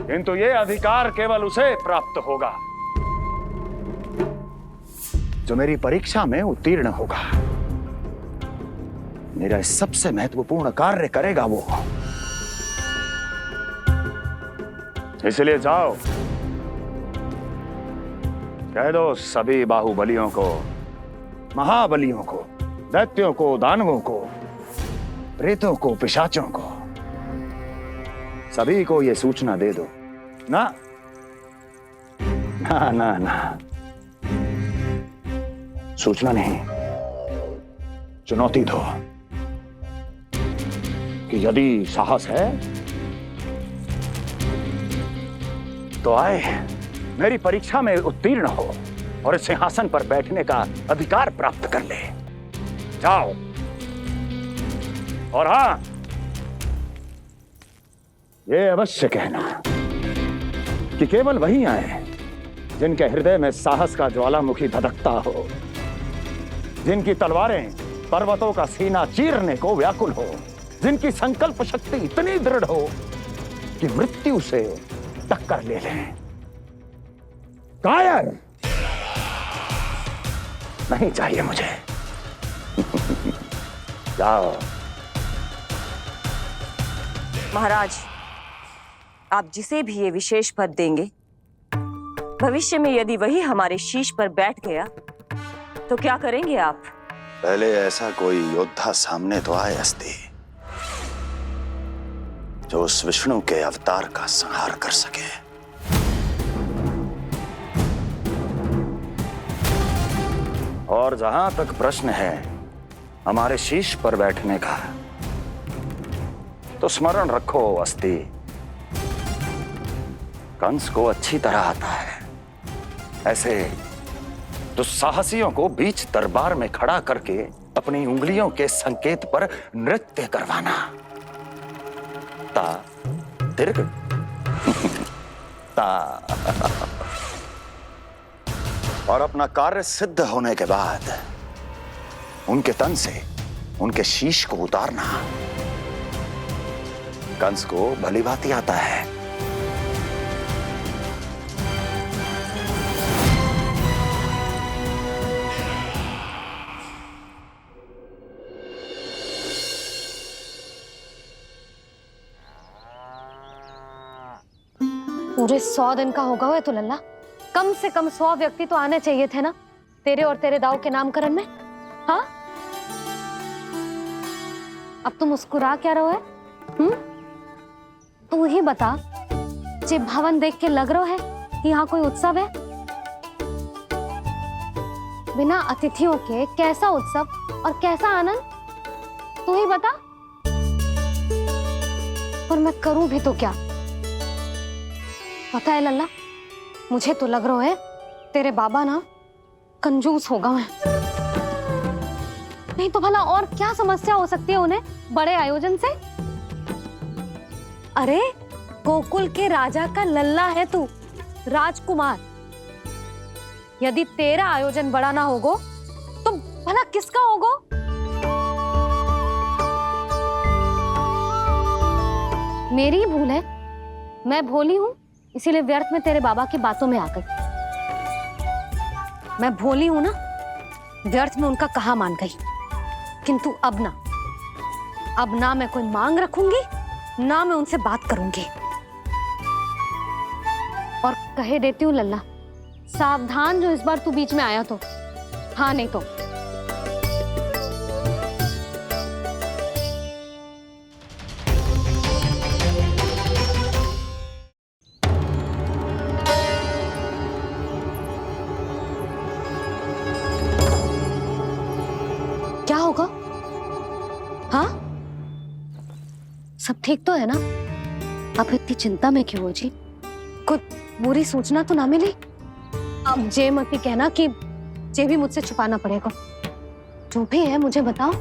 Speaker 9: किंतु ये अधिकार केवल उसे प्राप्त होगा जो मेरी परीक्षा में उत्तीर्ण होगा। मेरा सबसे महत्वपूर्ण कार्य करेगा वो। इसलिए जाओ, कह दो सभी बाहुबलियों को, महाबलियों को, दैत्यों को, दानवों को, प्रेतों को, पिशाचों को, सभी को यह सूचना दे दो ना ना ना ना, सूचना नहीं, चुनौती दो कि यदि साहस है तो आए, मेरी परीक्षा में उत्तीर्ण हो और इस सिंहासन पर बैठने का अधिकार प्राप्त कर ले। जाओ। और हां, ये अवश्य कहना कि केवल वही आए जिनके हृदय में साहस का ज्वालामुखी धधकता हो, जिनकी तलवारें पर्वतों का सीना चीरने को व्याकुल हो, जिनकी संकल्प शक्ति इतनी दृढ़ हो कि मृत्यु से टक्कर ले लें। कायर नहीं चाहिए मुझे। जाओ।
Speaker 8: महाराज, आप जिसे भी ये विशेष पद देंगे, भविष्य में यदि वही हमारे शीश पर बैठ गया तो क्या करेंगे आप?
Speaker 14: पहले ऐसा कोई योद्धा सामने तो आए अस्ति, जो उस विष्णु के अवतार का संहार कर सके। और जहां तक प्रश्न है हमारे शीश पर बैठने का, तो स्मरण रखो अस्ति, कंस को अच्छी तरह आता है ऐसे दुस्साहसियों को बीच दरबार में खड़ा करके अपनी उंगलियों के संकेत पर नृत्य करवाना। ता दीर्घ ता। और अपना कार्य सिद्ध होने के बाद उनके तन से उनके शीश को उतारना। कंस को भली भांति आता है।
Speaker 3: पूरे 100 दिन का होगा हुआ तो लल्ला, कम से कम 100 व्यक्ति तो आने चाहिए थे ना तेरे और तेरे दाऊ के नामकरण में। हाँ, अब तुम मुस्कुरा क्या रहो है? तू ही बता, जे भवन देख के लग रहा है कि यहाँ कोई उत्सव है? बिना अतिथियों के कैसा उत्सव और कैसा आनंद, तू ही बता। पर मैं करूं भी तो क्या? पता है लल्ला, मुझे तो लग रहा है तेरे बाबा ना कंजूस होगा। मैं नहीं तो भला और क्या समस्या हो सकती है उन्हें बड़े आयोजन से? अरे गोकुल के राजा का लल्ला है तू, राजकुमार। यदि तेरा आयोजन बड़ा ना होगो तो भला किसका होगो? मेरी भूल है, मैं भोली हूं, इसीलिए व्यर्थ में तेरे बाबा की बातों में आ गई। मैं भोली हूं ना, व्यर्थ में उनका कहा मान गई। किंतु अब ना मैं कोई मांग रखूंगी, ना मैं उनसे बात करूंगी। और कहे देती हूँ लल्ला, सावधान जो इस बार तू बीच में आया तो। हाँ नहीं तो क्या होगा? हाँ, सब ठीक तो है ना? आप इतनी चिंता में क्यों हो जी? कुछ बुरी सूचना तो ना मिली? अब जे मत ही कहना कि जे भी मुझसे छुपाना पड़ेगा। जो भी है मुझे बताओ।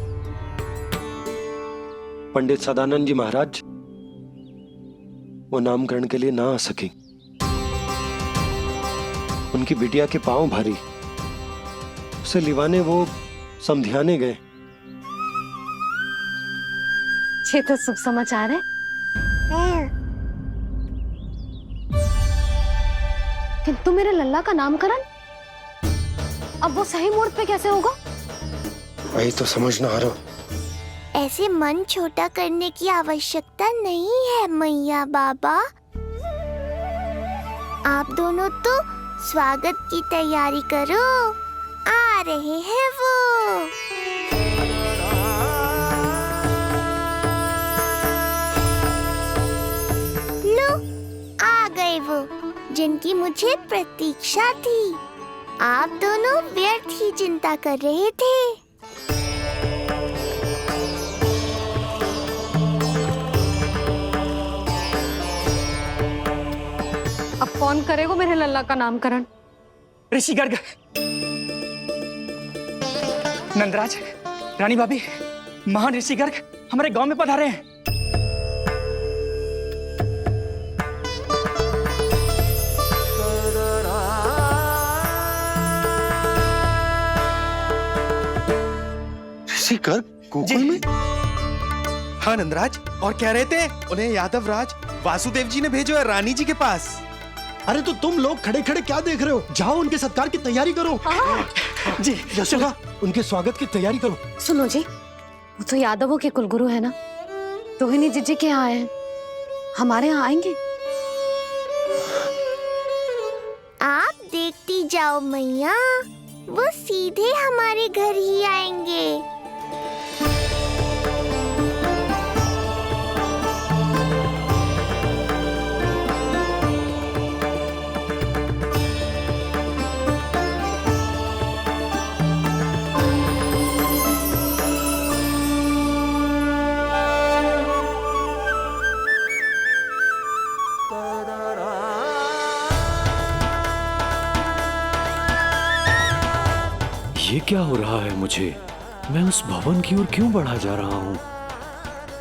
Speaker 6: पंडित सदानंद जी महाराज वो नामकरण के लिए ना आ सकी। उनकी बिटिया के पांव भारी, उसे लिवाने वो समझाने गए।
Speaker 3: ये तो शुभ समाचार है। किंतु मेरे लल्ला का नामकरण अब वो सही मुहूर्त पे कैसे होगा?
Speaker 4: वही तो समझ ना आ रहा।
Speaker 5: ऐसे मन छोटा करने की आवश्यकता नहीं है मैया बाबा। आप दोनों तो स्वागत की तैयारी करो, आ रहे हैं वो। लो, आ गए वो जिनकी मुझे प्रतीक्षा थी। आप दोनों व्यर्थ ही चिंता कर रहे थे।
Speaker 3: अब कौन करेगा मेरे लल्ला का नामकरण?
Speaker 15: ऋषि गर्ग, नंदराज, रानी भाभी, महान ऋषि गर्ग हमारे गांव में पधारे हैं।
Speaker 4: ऋषि गर्ग गोकुल में?
Speaker 10: हाँ नंदराज, और कह रहे थे उन्हें यादव राज वासुदेव जी ने भेजो है रानी जी के पास।
Speaker 4: अरे तो तुम लोग खड़े खड़े क्या देख रहे हो? जाओ उनके सत्कार की तैयारी करो।
Speaker 15: जी
Speaker 4: यशोदा, उनके स्वागत की तैयारी करो।
Speaker 3: सुनो जी, वो तो यादवों के कुलगुरु है ना, रोहिणी जीजी के यहाँ आए हैं, हमारे यहाँ आएंगे।
Speaker 5: आप देखती जाओ मैया, वो सीधे हमारे घर ही आएंगे।
Speaker 6: ये क्या हो रहा है मुझे? मैं उस भवन की ओर क्यों बढ़ा जा रहा हूँ?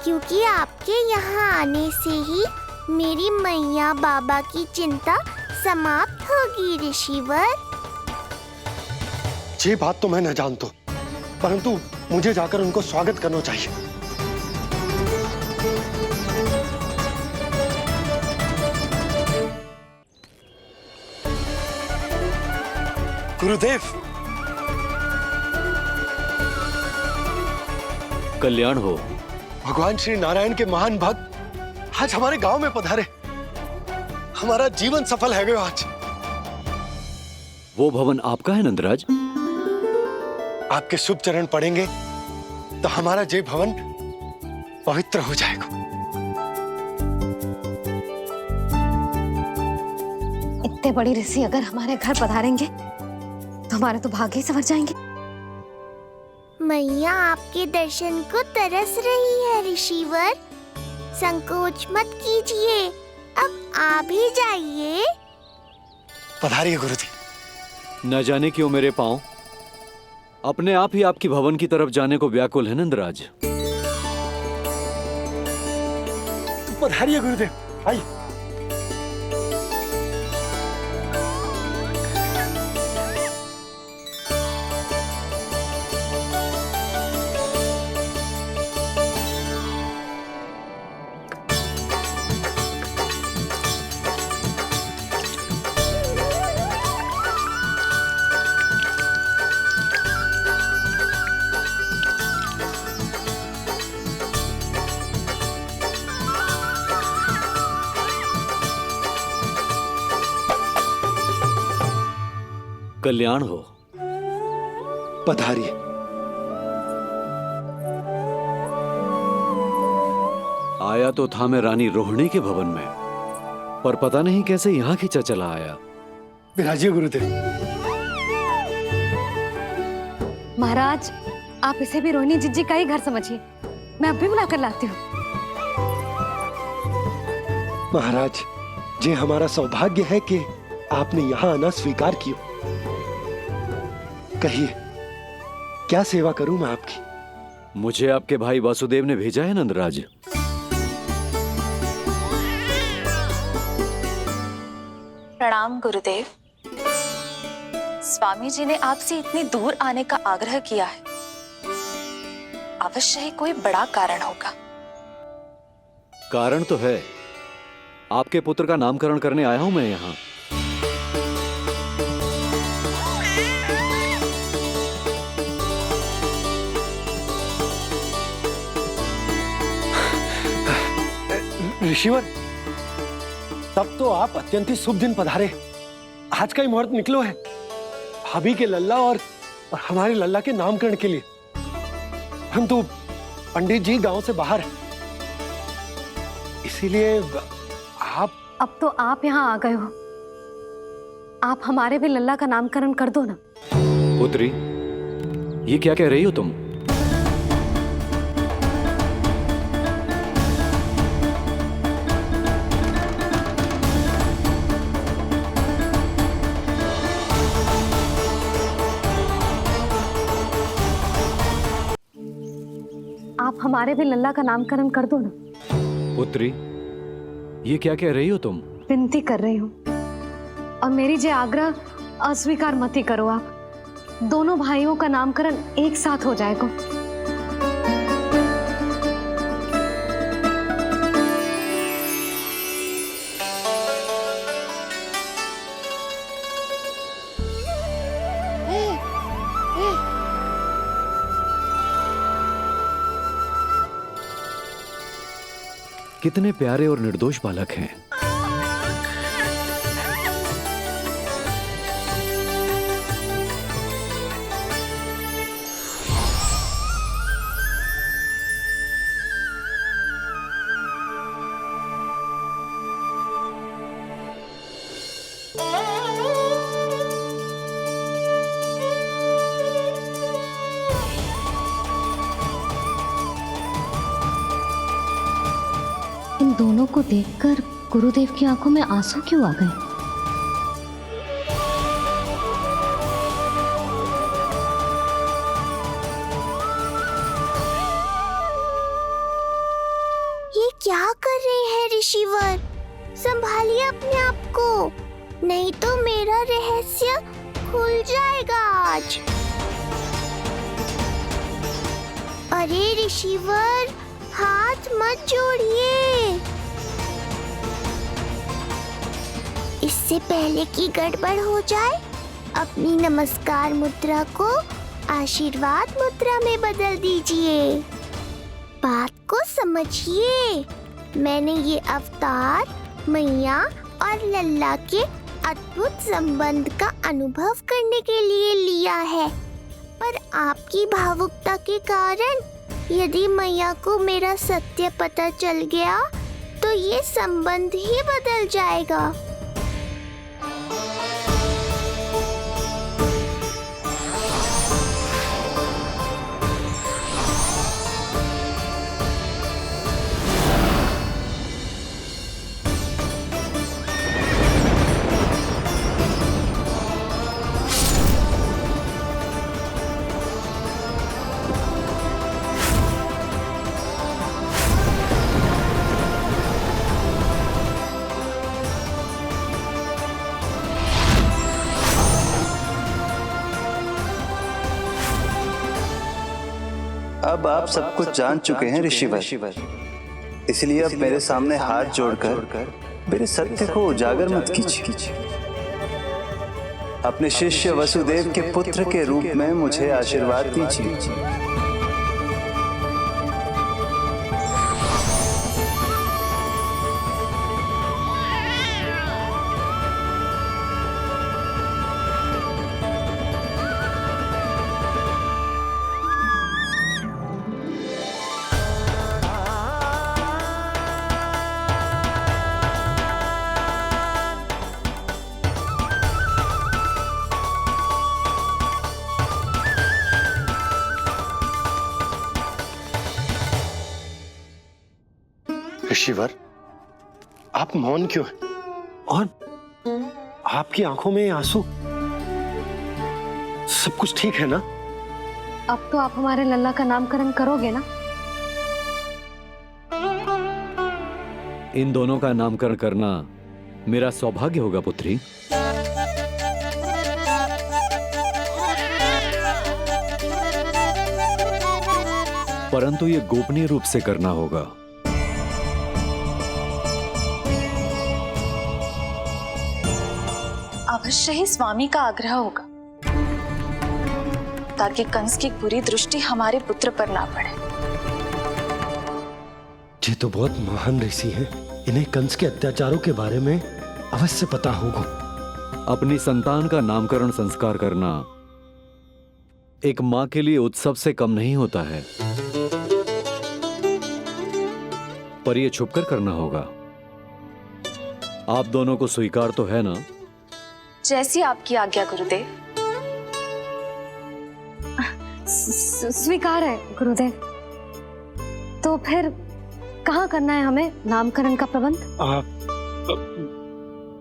Speaker 5: क्योंकि आपके यहाँ आने से ही मेरी मैया बाबा की चिंता समाप्त होगी ऋषिवर।
Speaker 4: ये बात तो मैं न जानता, परंतु मुझे जाकर उनको स्वागत करना चाहिए। गुरुदेव,
Speaker 6: कल्याण हो।
Speaker 4: भगवान श्री नारायण के महान भक्त आज हमारे गांव में पधारे। हमारा जीवन सफल है गयो आज।
Speaker 6: वो भवन आपका है नंदराज?
Speaker 4: आपके शुभ चरण पड़ेंगे तो हमारा जय भवन पवित्र हो जाएगा।
Speaker 3: इतने बड़ी ऋषि अगर हमारे घर पधारेंगे तो हमारे तो भाग्य ही संवर जाएंगे।
Speaker 5: मैया आपके दर्शन को तरस रही है ऋषिवर। संकोच मत कीजिए, अब आ भी जाइए।
Speaker 4: पधारिए गुरुदेव।
Speaker 6: न जाने क्यों मेरे पांव अपने आप ही आपकी भवन की तरफ जाने को व्याकुल है नंदराज।
Speaker 4: पधारिए गुरुदेव, आइए।
Speaker 6: कल्याण हो।
Speaker 4: पधारिए।
Speaker 6: आया तो था मैं रानी रोहिणी के भवन में, पर पता नहीं कैसे यहाँ खींचा चला आया।
Speaker 4: विराजिए गुरुदेव।
Speaker 3: महाराज, आप इसे भी रोहिणी जिज्जी का ही घर समझिए। मैं अब भी बुलाकर लाती हूँ।
Speaker 4: महाराज, ये हमारा सौभाग्य है कि आपने यहाँ आना स्वीकार किया। कहिए, क्या सेवा करूं मैं आपकी?
Speaker 6: मुझे आपके भाई वासुदेव ने भेजा है नंदराज।
Speaker 16: प्रणाम गुरुदेव। स्वामी जी ने आपसे इतनी दूर आने का आग्रह किया है, अवश्य ही कोई बड़ा कारण होगा।
Speaker 6: कारण तो है, आपके पुत्र का नामकरण करने आया हूं मैं यहाँ।
Speaker 4: ऋषिवर, तब तो आप अत्यंत ही शुभ दिन पधारे। आज का ही मुहूर्त निकलो है भाभी के लल्ला और हमारे लल्ला के नामकरण के लिए। हम तो पंडित जी गांव से बाहर हैं, इसीलिए आप।
Speaker 3: अब तो आप यहाँ आ गए हो, आप हमारे भी लल्ला का नामकरण कर दो ना।
Speaker 6: पुत्री, ये क्या कह रही हो तुम?
Speaker 3: आप हमारे भी लल्ला का नामकरण कर दो ना।
Speaker 6: पुत्री, ये क्या कह रही हो तुम?
Speaker 3: विनती कर रही हूँ, और मेरी जे आग्रह अस्वीकार मत ही करो। आप दोनों भाइयों का नामकरण एक साथ हो जाएगा।
Speaker 6: कितने प्यारे और निर्दोष बालक हैं।
Speaker 3: इन दोनों को देखकर गुरुदेव की आंखों में आंसू क्यों आ गए?
Speaker 5: ये क्या कर रहे हैं ऋषिवर? संभालिए अपने आप को, नहीं तो मेरा रहस्य खुल जाएगा आज। अरे ऋषिवर, हाथ मत जोड़िए। इससे पहले कि गड़बड़ हो जाए, अपनी नमस्कार मुद्रा को आशीर्वाद मुद्रा में बदल दीजिए। बात को समझिए। मैंने ये अवतार मैया और लल्ला के अद्भुत संबंध का अनुभव करने के लिए लिया है, पर आपकी भावुकता के कारण यदि मैया को मेरा सत्य पता चल गया तो ये संबंध ही बदल जाएगा।
Speaker 13: अब आप सब कुछ जान चुके हैं ऋषिवर, इसलिए अब मेरे सामने हाथ जोड़कर मेरे सत्य को उजागर मत कीजिए। अपने शिष्य वसुदेव के पुत्र के रूप में मुझे आशीर्वाद दीजिए।
Speaker 4: ऋषिवर, आप मौन क्यों हैं? और आपकी आंखों में आंसू, सब कुछ ठीक है ना?
Speaker 3: अब तो आप हमारे लल्ला का नामकरण करोगे ना?
Speaker 6: इन दोनों का नामकरण करना मेरा सौभाग्य होगा पुत्री। परंतु ये गोपनीय रूप से करना होगा।
Speaker 16: अवश्य ही स्वामी का आग्रह होगा, ताकि कंस की बुरी दृष्टि हमारे पुत्र पर ना पड़े।
Speaker 4: ये तो बहुत महान ऋषि हैं, इन्हें कंस के अत्याचारों के बारे में अवश्य पता होगा।
Speaker 6: अपनी संतान का नामकरण संस्कार करना एक मां के लिए उत्सव से कम नहीं होता है, पर यह छुपकर करना होगा। आप दोनों को स्वीकार तो है ना?
Speaker 16: जैसी आपकी आज्ञा गुरुदेव।
Speaker 3: स्वीकार है गुरुदेव। तो फिर कहाँ करना है हमें नामकरण का प्रबंध?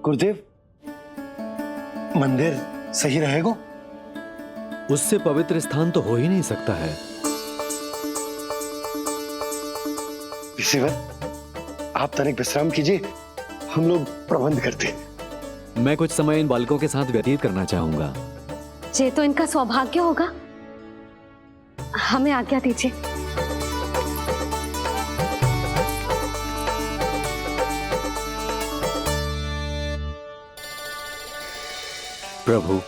Speaker 4: गुरुदेव, मंदिर सही रहेगा?
Speaker 6: उससे पवित्र स्थान तो हो ही नहीं सकता है।
Speaker 4: ऋषिवर, आप तनिक विश्राम कीजिए, हम लोग प्रबंध करते हैं।
Speaker 6: मैं कुछ समय इन बालकों के साथ व्यतीत करना चाहूंगा।
Speaker 3: ये तो इनका सौभाग्य होगा। हमें आज्ञा दीजिए।
Speaker 6: प्रभु,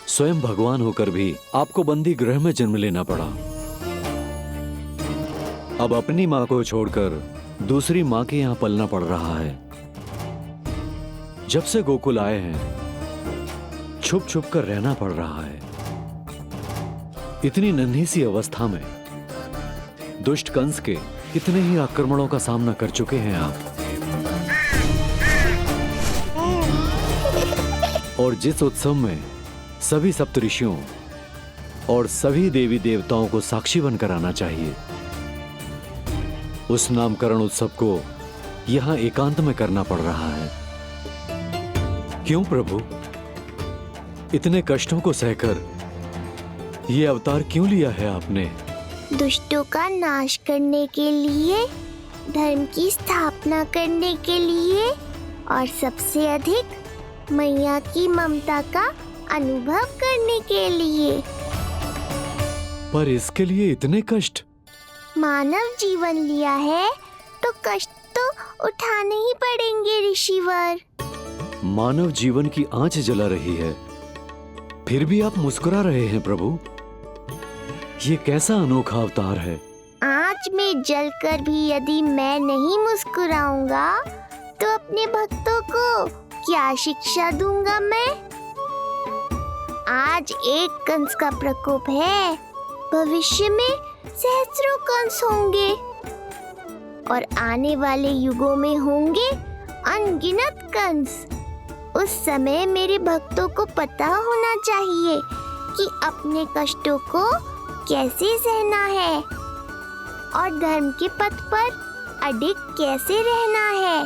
Speaker 6: स्वयं भगवान होकर भी आपको बंदी गृह में जन्म लेना पड़ा। अब अपनी मां को छोड़कर दूसरी मां के यहां पलना पड़ रहा है। जब से गोकुल आए हैं छुप छुप कर रहना पड़ रहा है। इतनी नन्ही सी अवस्था में दुष्ट कंस के कितने ही आक्रमणों का सामना कर चुके हैं आप। और जिस उत्सव में सभी सप्तऋषियों और सभी देवी देवताओं को साक्षी बनकर आना चाहिए, उस नामकरण उत्सव को यहां एकांत में करना पड़ रहा है। क्यों प्रभु, इतने कष्टों को सहकर ये अवतार क्यों लिया है आपने?
Speaker 5: दुष्टों का नाश करने के लिए, धर्म की स्थापना करने के लिए और सबसे अधिक मैया की ममता का अनुभव करने के लिए।
Speaker 6: पर इसके लिए इतने कष्ट?
Speaker 5: मानव जीवन लिया है तो कष्ट तो उठाने ही पड़ेंगे ऋषिवर।
Speaker 6: मानव जीवन की आंच जला रही है फिर भी आप मुस्कुरा रहे हैं प्रभु। ये कैसा अनोखा अवतार है।
Speaker 5: आँच में जलकर भी यदि मैं नहीं मुस्कुराऊंगा तो अपने भक्तों को क्या शिक्षा दूंगा मैं? आज एक कंस का प्रकोप है, भविष्य में सहस्रों कंस होंगे और आने वाले युगों में होंगे अनगिनत कंस। उस समय मेरे भक्तों को पता होना चाहिए कि अपने कष्टों को कैसे सहना है और धर्म के पथ पर अडिग कैसे रहना है।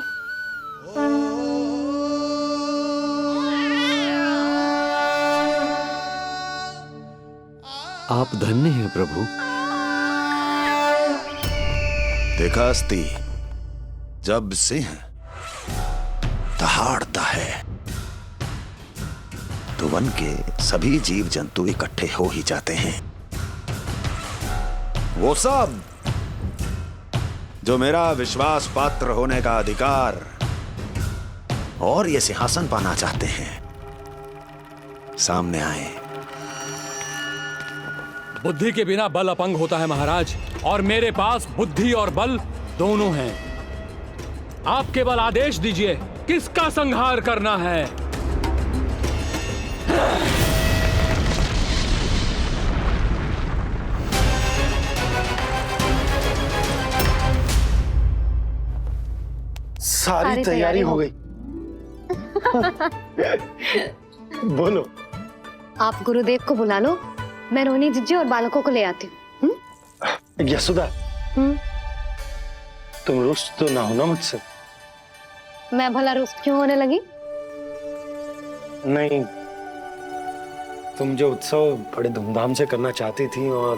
Speaker 6: आप धन्य हैं प्रभु।
Speaker 14: देखा अस्ति, जब सिंह दहाड़ता है तो वन के सभी जीव जंतु इकट्ठे हो ही जाते हैं। वो सब जो मेरा विश्वास पात्र होने का अधिकार और ये सिंहासन पाना चाहते हैं, सामने आए।
Speaker 17: बुद्धि के बिना बल अपंग होता है महाराज, और मेरे पास बुद्धि और बल दोनों हैं। आप केवल आदेश दीजिए किसका संहार करना है।
Speaker 4: सारी तैयारी हो गई। बोलो।
Speaker 3: आप गुरुदेव को बुला लो, मैं रोनी जीजी और बालकों को ले आती हूँ।
Speaker 4: यशोदा, तुम रुष्ट तो ना हो ना मुझसे?
Speaker 3: मैं भला रुष्ट क्यों होने लगी?
Speaker 4: नहीं, तुम जो उत्सव बड़े धूमधाम से करना चाहती थी और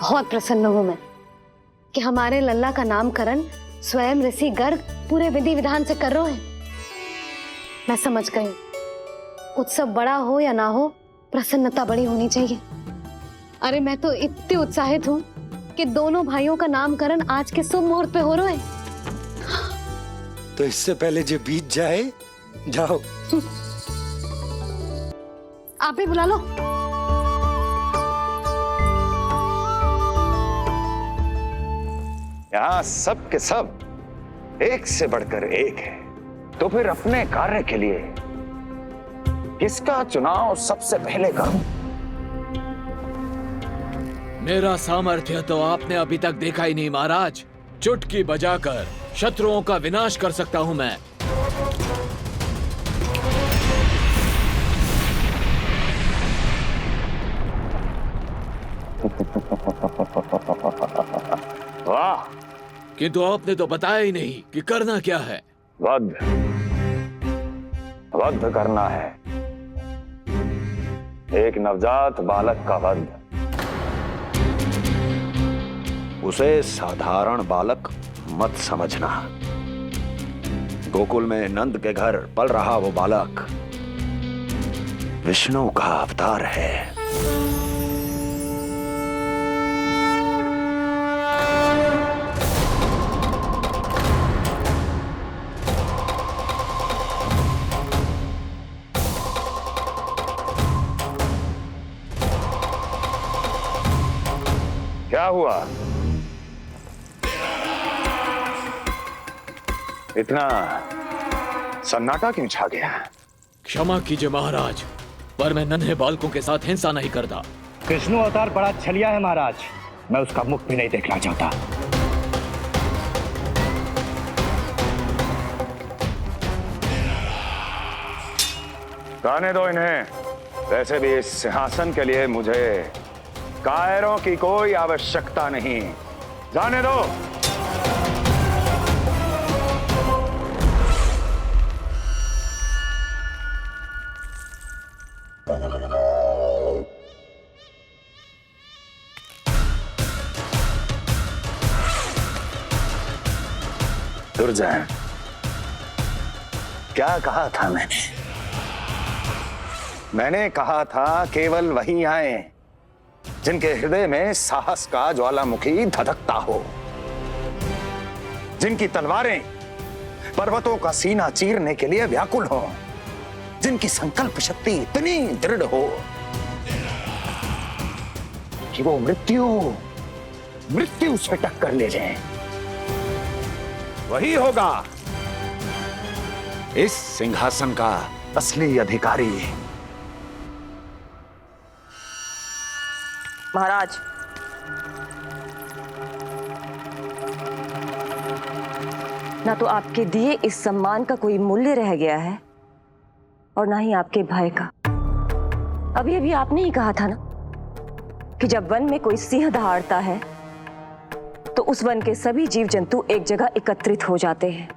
Speaker 3: बहुत प्रसन्न हूँ मैं कि हमारे लल्ला का नामकरण स्वयं ऋषि गर्ग पूरे विधि विधान से कर रहे हैं। मैं समझ गई, उत्सव बड़ा हो या ना हो, प्रसन्नता बड़ी होनी चाहिए। अरे मैं तो इतनी उत्साहित हूँ कि दोनों भाइयों का नामकरण आज के शुभ मुहूर्त पे हो रहा है।
Speaker 4: तो इससे पहले जो बीत जाए, जाओ।
Speaker 3: आप भी बुला लो।
Speaker 9: यहाँ सब के सब एक से बढ़कर एक है, तो फिर अपने कार्य के लिए किसका चुनाव सबसे पहले करूं?
Speaker 17: मेरा सामर्थ्य तो आपने अभी तक देखा ही नहीं महाराज। चुटकी बजाकर शत्रुओं का विनाश कर सकता हूं मैं।
Speaker 9: वाह!
Speaker 17: किंतु आपने तो बताया ही नहीं कि करना क्या है।
Speaker 9: वध करना है, एक नवजात बालक का वध।
Speaker 14: उसे साधारण बालक मत समझना। गोकुल में नंद के घर पल रहा वो बालक विष्णु का अवतार है।
Speaker 9: क्या हुआ? इतना सन्नाटा क्यों छा गया?
Speaker 17: क्षमा कीजिए महाराज, पर मैं नन्हे बालकों के साथ हिंसा नहीं करता।
Speaker 15: विष्णु अवतार बड़ा छलिया है महाराज, मैं उसका मुख भी नहीं देखना चाहता।
Speaker 9: जाने दो इन्हें। वैसे भी इस सिंहासन के लिए मुझे कायरों की कोई आवश्यकता नहीं। जाने दो। दुर्जय, क्या कहा था मैंने कहा था केवल वही आए जिनके हृदय में साहस का ज्वालामुखी धधकता हो, जिनकी तलवारें पर्वतों का सीना चीरने के लिए व्याकुल हो,
Speaker 14: जिनकी संकल्प शक्ति इतनी दृढ़ हो कि वो मृत्यु से टक्कर ले जाए, वही होगा इस सिंहासन का असली अधिकारी।
Speaker 8: महाराज, ना तो आपके दिए इस सम्मान का कोई मूल्य रह गया है और ना ही आपके भय का। अभी आपने ही कहा था ना कि जब वन में कोई सिंह दहाड़ता है तो उस वन के सभी जीव जंतु एक जगह एकत्रित हो जाते हैं,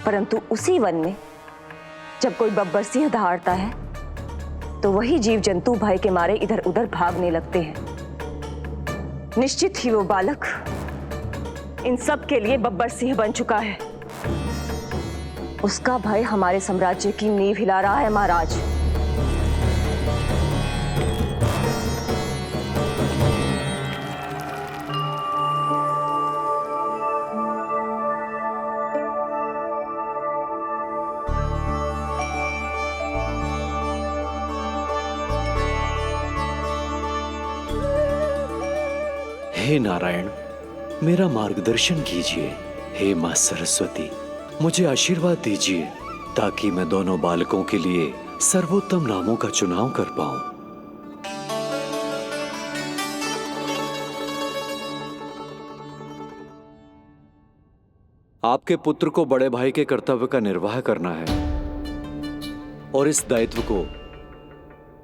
Speaker 8: परंतु उसी वन में जब कोई बब्बर सिंह दहाड़ता है तो वही जीव जंतु भय के मारे इधर उधर भागने लगते हैं। निश्चित ही वो बालक इन सब के लिए बब्बर सिंह बन चुका है। उसका भय हमारे साम्राज्य की नींव हिला रहा है महाराज।
Speaker 6: हे नारायण, मेरा मार्गदर्शन कीजिए। हे मां सरस्वती, मुझे आशीर्वाद दीजिए ताकि मैं दोनों बालकों के लिए सर्वोत्तम नामों का चुनाव कर पाऊं। आपके पुत्र को बड़े भाई के कर्तव्य का निर्वाह करना है और इस दायित्व को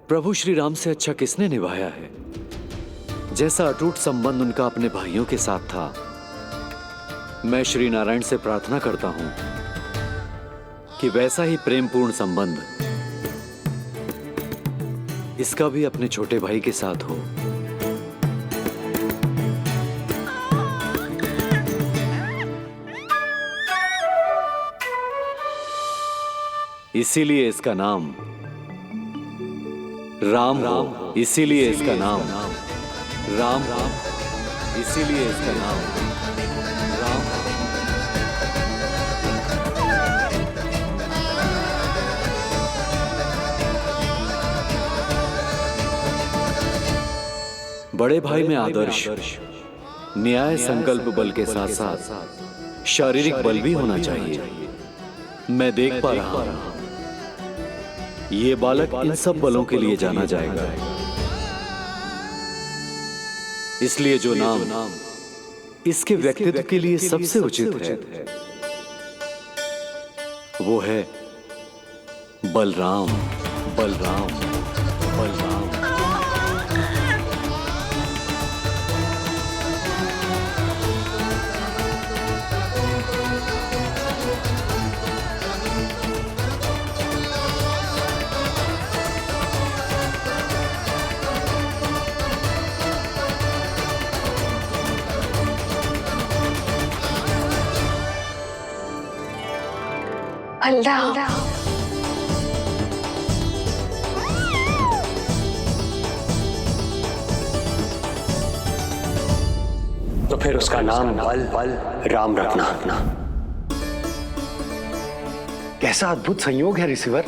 Speaker 6: प्रभु श्री राम से अच्छा किसने निभाया है? जैसा अटूट संबंध उनका अपने भाइयों के साथ था, मैं श्री नारायण से प्रार्थना करता हूं कि वैसा ही प्रेमपूर्ण संबंध इसका भी अपने छोटे भाई के साथ हो। इसीलिए इसका नाम राम हो, इसीलिए इसका नाम राम, इसीलिए इसका नाम राम। बड़े भाई में आदर्श, न्याय, संकल्प बल के साथ साथ शारीरिक बल भी होना चाहिए। मैं देख पा रहा हूं ये बालक इन सब बलों के लिए जाना जाएगा। इसलिए जो नाम इसके व्यक्तित्व के लिए सबसे उचित है वो है बलराम, बलराम, बलराम।
Speaker 2: तो फिर उसका नाम बल राम रखना।
Speaker 4: कैसा अद्भुत संयोग है रिसीवर।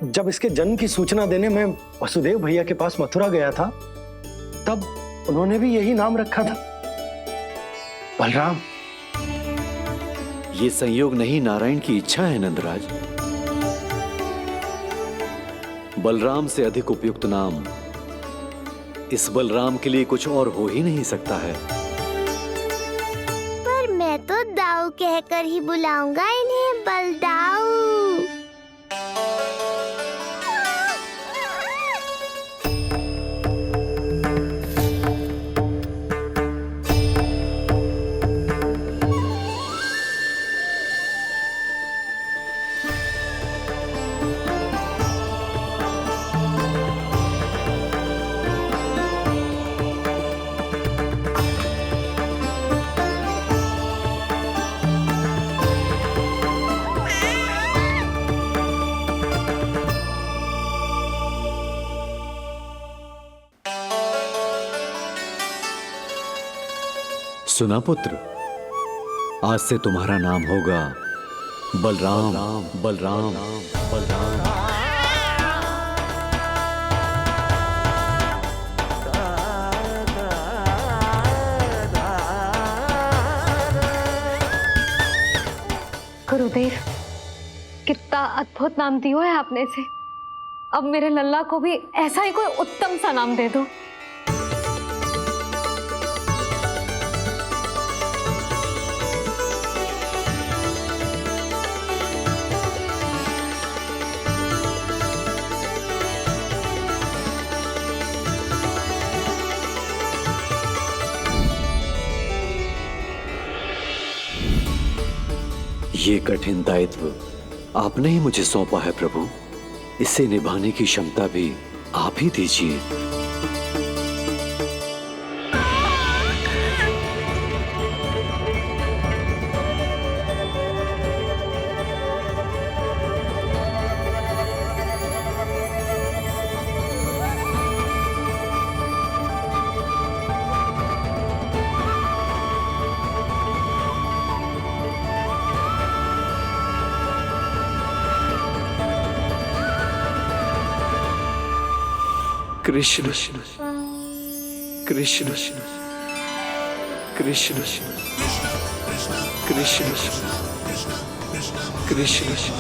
Speaker 4: जब इसके जन्म की सूचना देने मैं वसुदेव भैया के पास मथुरा गया था, तब उन्होंने भी यही नाम रखा था, बलराम।
Speaker 6: ये संयोग नहीं, नारायण की इच्छा है नंदराज। बलराम से अधिक उपयुक्त नाम इस बलराम के लिए कुछ और हो ही नहीं सकता है।
Speaker 5: पर मैं तो दाऊ कहकर ही बुलाऊंगा इन्हें, बलदाऊ।
Speaker 6: सुना पुत्र, आज से तुम्हारा नाम होगा बलराम। बलराम बलराम।
Speaker 3: गुरुदेव, कितना अद्भुत नाम दिया है आपने इसे। अब मेरे लल्ला को भी ऐसा ही कोई उत्तम सा नाम दे दो।
Speaker 6: ये कठिन दायित्व आपने ही मुझे सौंपा है प्रभु। इसे निभाने की क्षमता भी आप ही दीजिए। कृष्ण कृष्ण कृष्ण कृष्ण कृष्ण कृष्ण कृष्ण कृष्ण।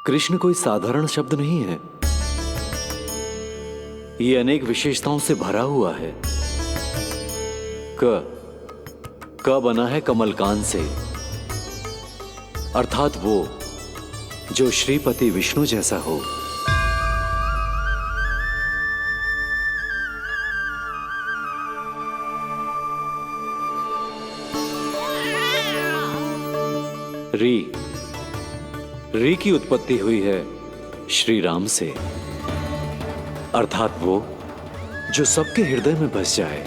Speaker 6: कृष्ण कोई साधारण शब्द नहीं है। ये अनेक विशेषताओं से भरा हुआ है। क बना है कमलकांत से, अर्थात वो जो श्रीपति विष्णु जैसा हो। री की उत्पत्ति हुई है श्री राम से, अर्थात वो जो सबके हृदय में बस जाए।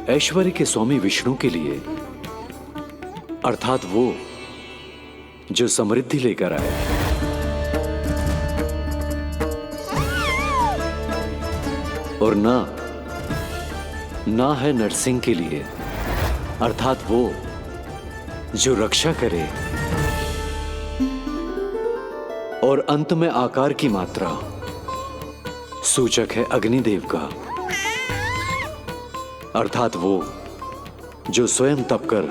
Speaker 6: ऐश्वर्य के स्वामी विष्णु के लिए, अर्थात वो जो समृद्धि लेकर आए। और ना है नरसिंह के लिए, अर्थात वो जो रक्षा करे। और अंत में आकार की मात्रा सूचक है अग्निदेव का, अर्थात वो जो स्वयं तप कर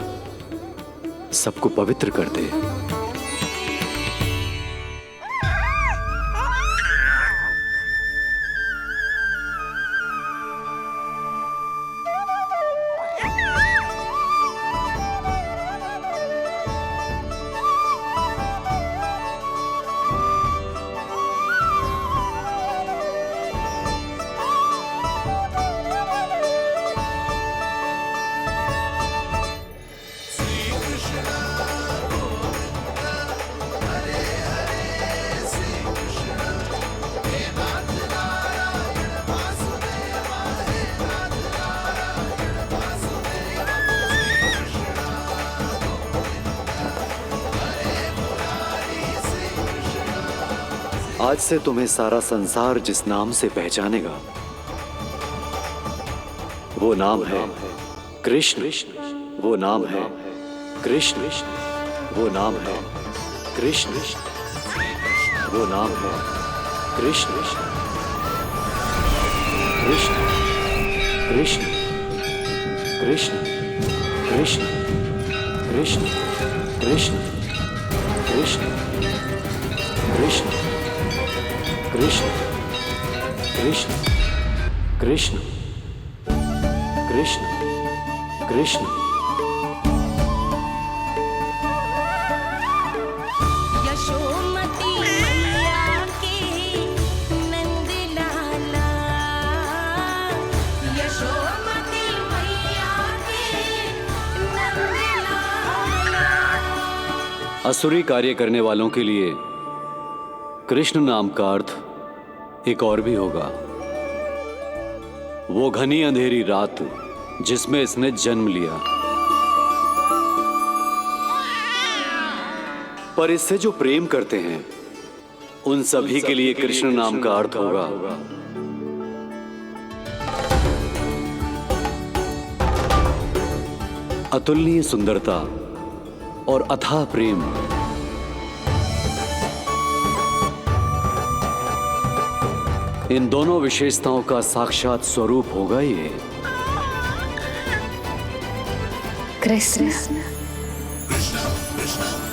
Speaker 6: सबको पवित्र कर दे। आज से तुम्हें सारा संसार जिस नाम से पहचानेगा वो नाम है कृष्ण। वो नाम है कृष्ण। वो नाम है कृष्ण। वो नाम है कृष्ण। कृष्ण कृष्ण कृष्ण कृष्ण कृष्ण कृष्ण कृष्ण कृष्ण कृष्ण कृष्ण कृष्ण कृष्ण कृष्ण।
Speaker 18: यशोमती मैया के नंद लाला, यशोमती मैया के नंद लाला।
Speaker 6: असुरी कार्य करने वालों के लिए कृष्ण नाम का अर्थ एक और भी होगा। वो घनी अंधेरी रात जिसमें इसने जन्म लिया, पर इससे जो प्रेम करते हैं उन सभी के लिए कृष्ण नाम का अर्थ होगा अतुलनीय सुंदरता और अथाह प्रेम। इन दोनों विशेषताओं का साक्षात स्वरूप होगा ये
Speaker 3: कृष्ण।
Speaker 18: कृष्ण कृष्ण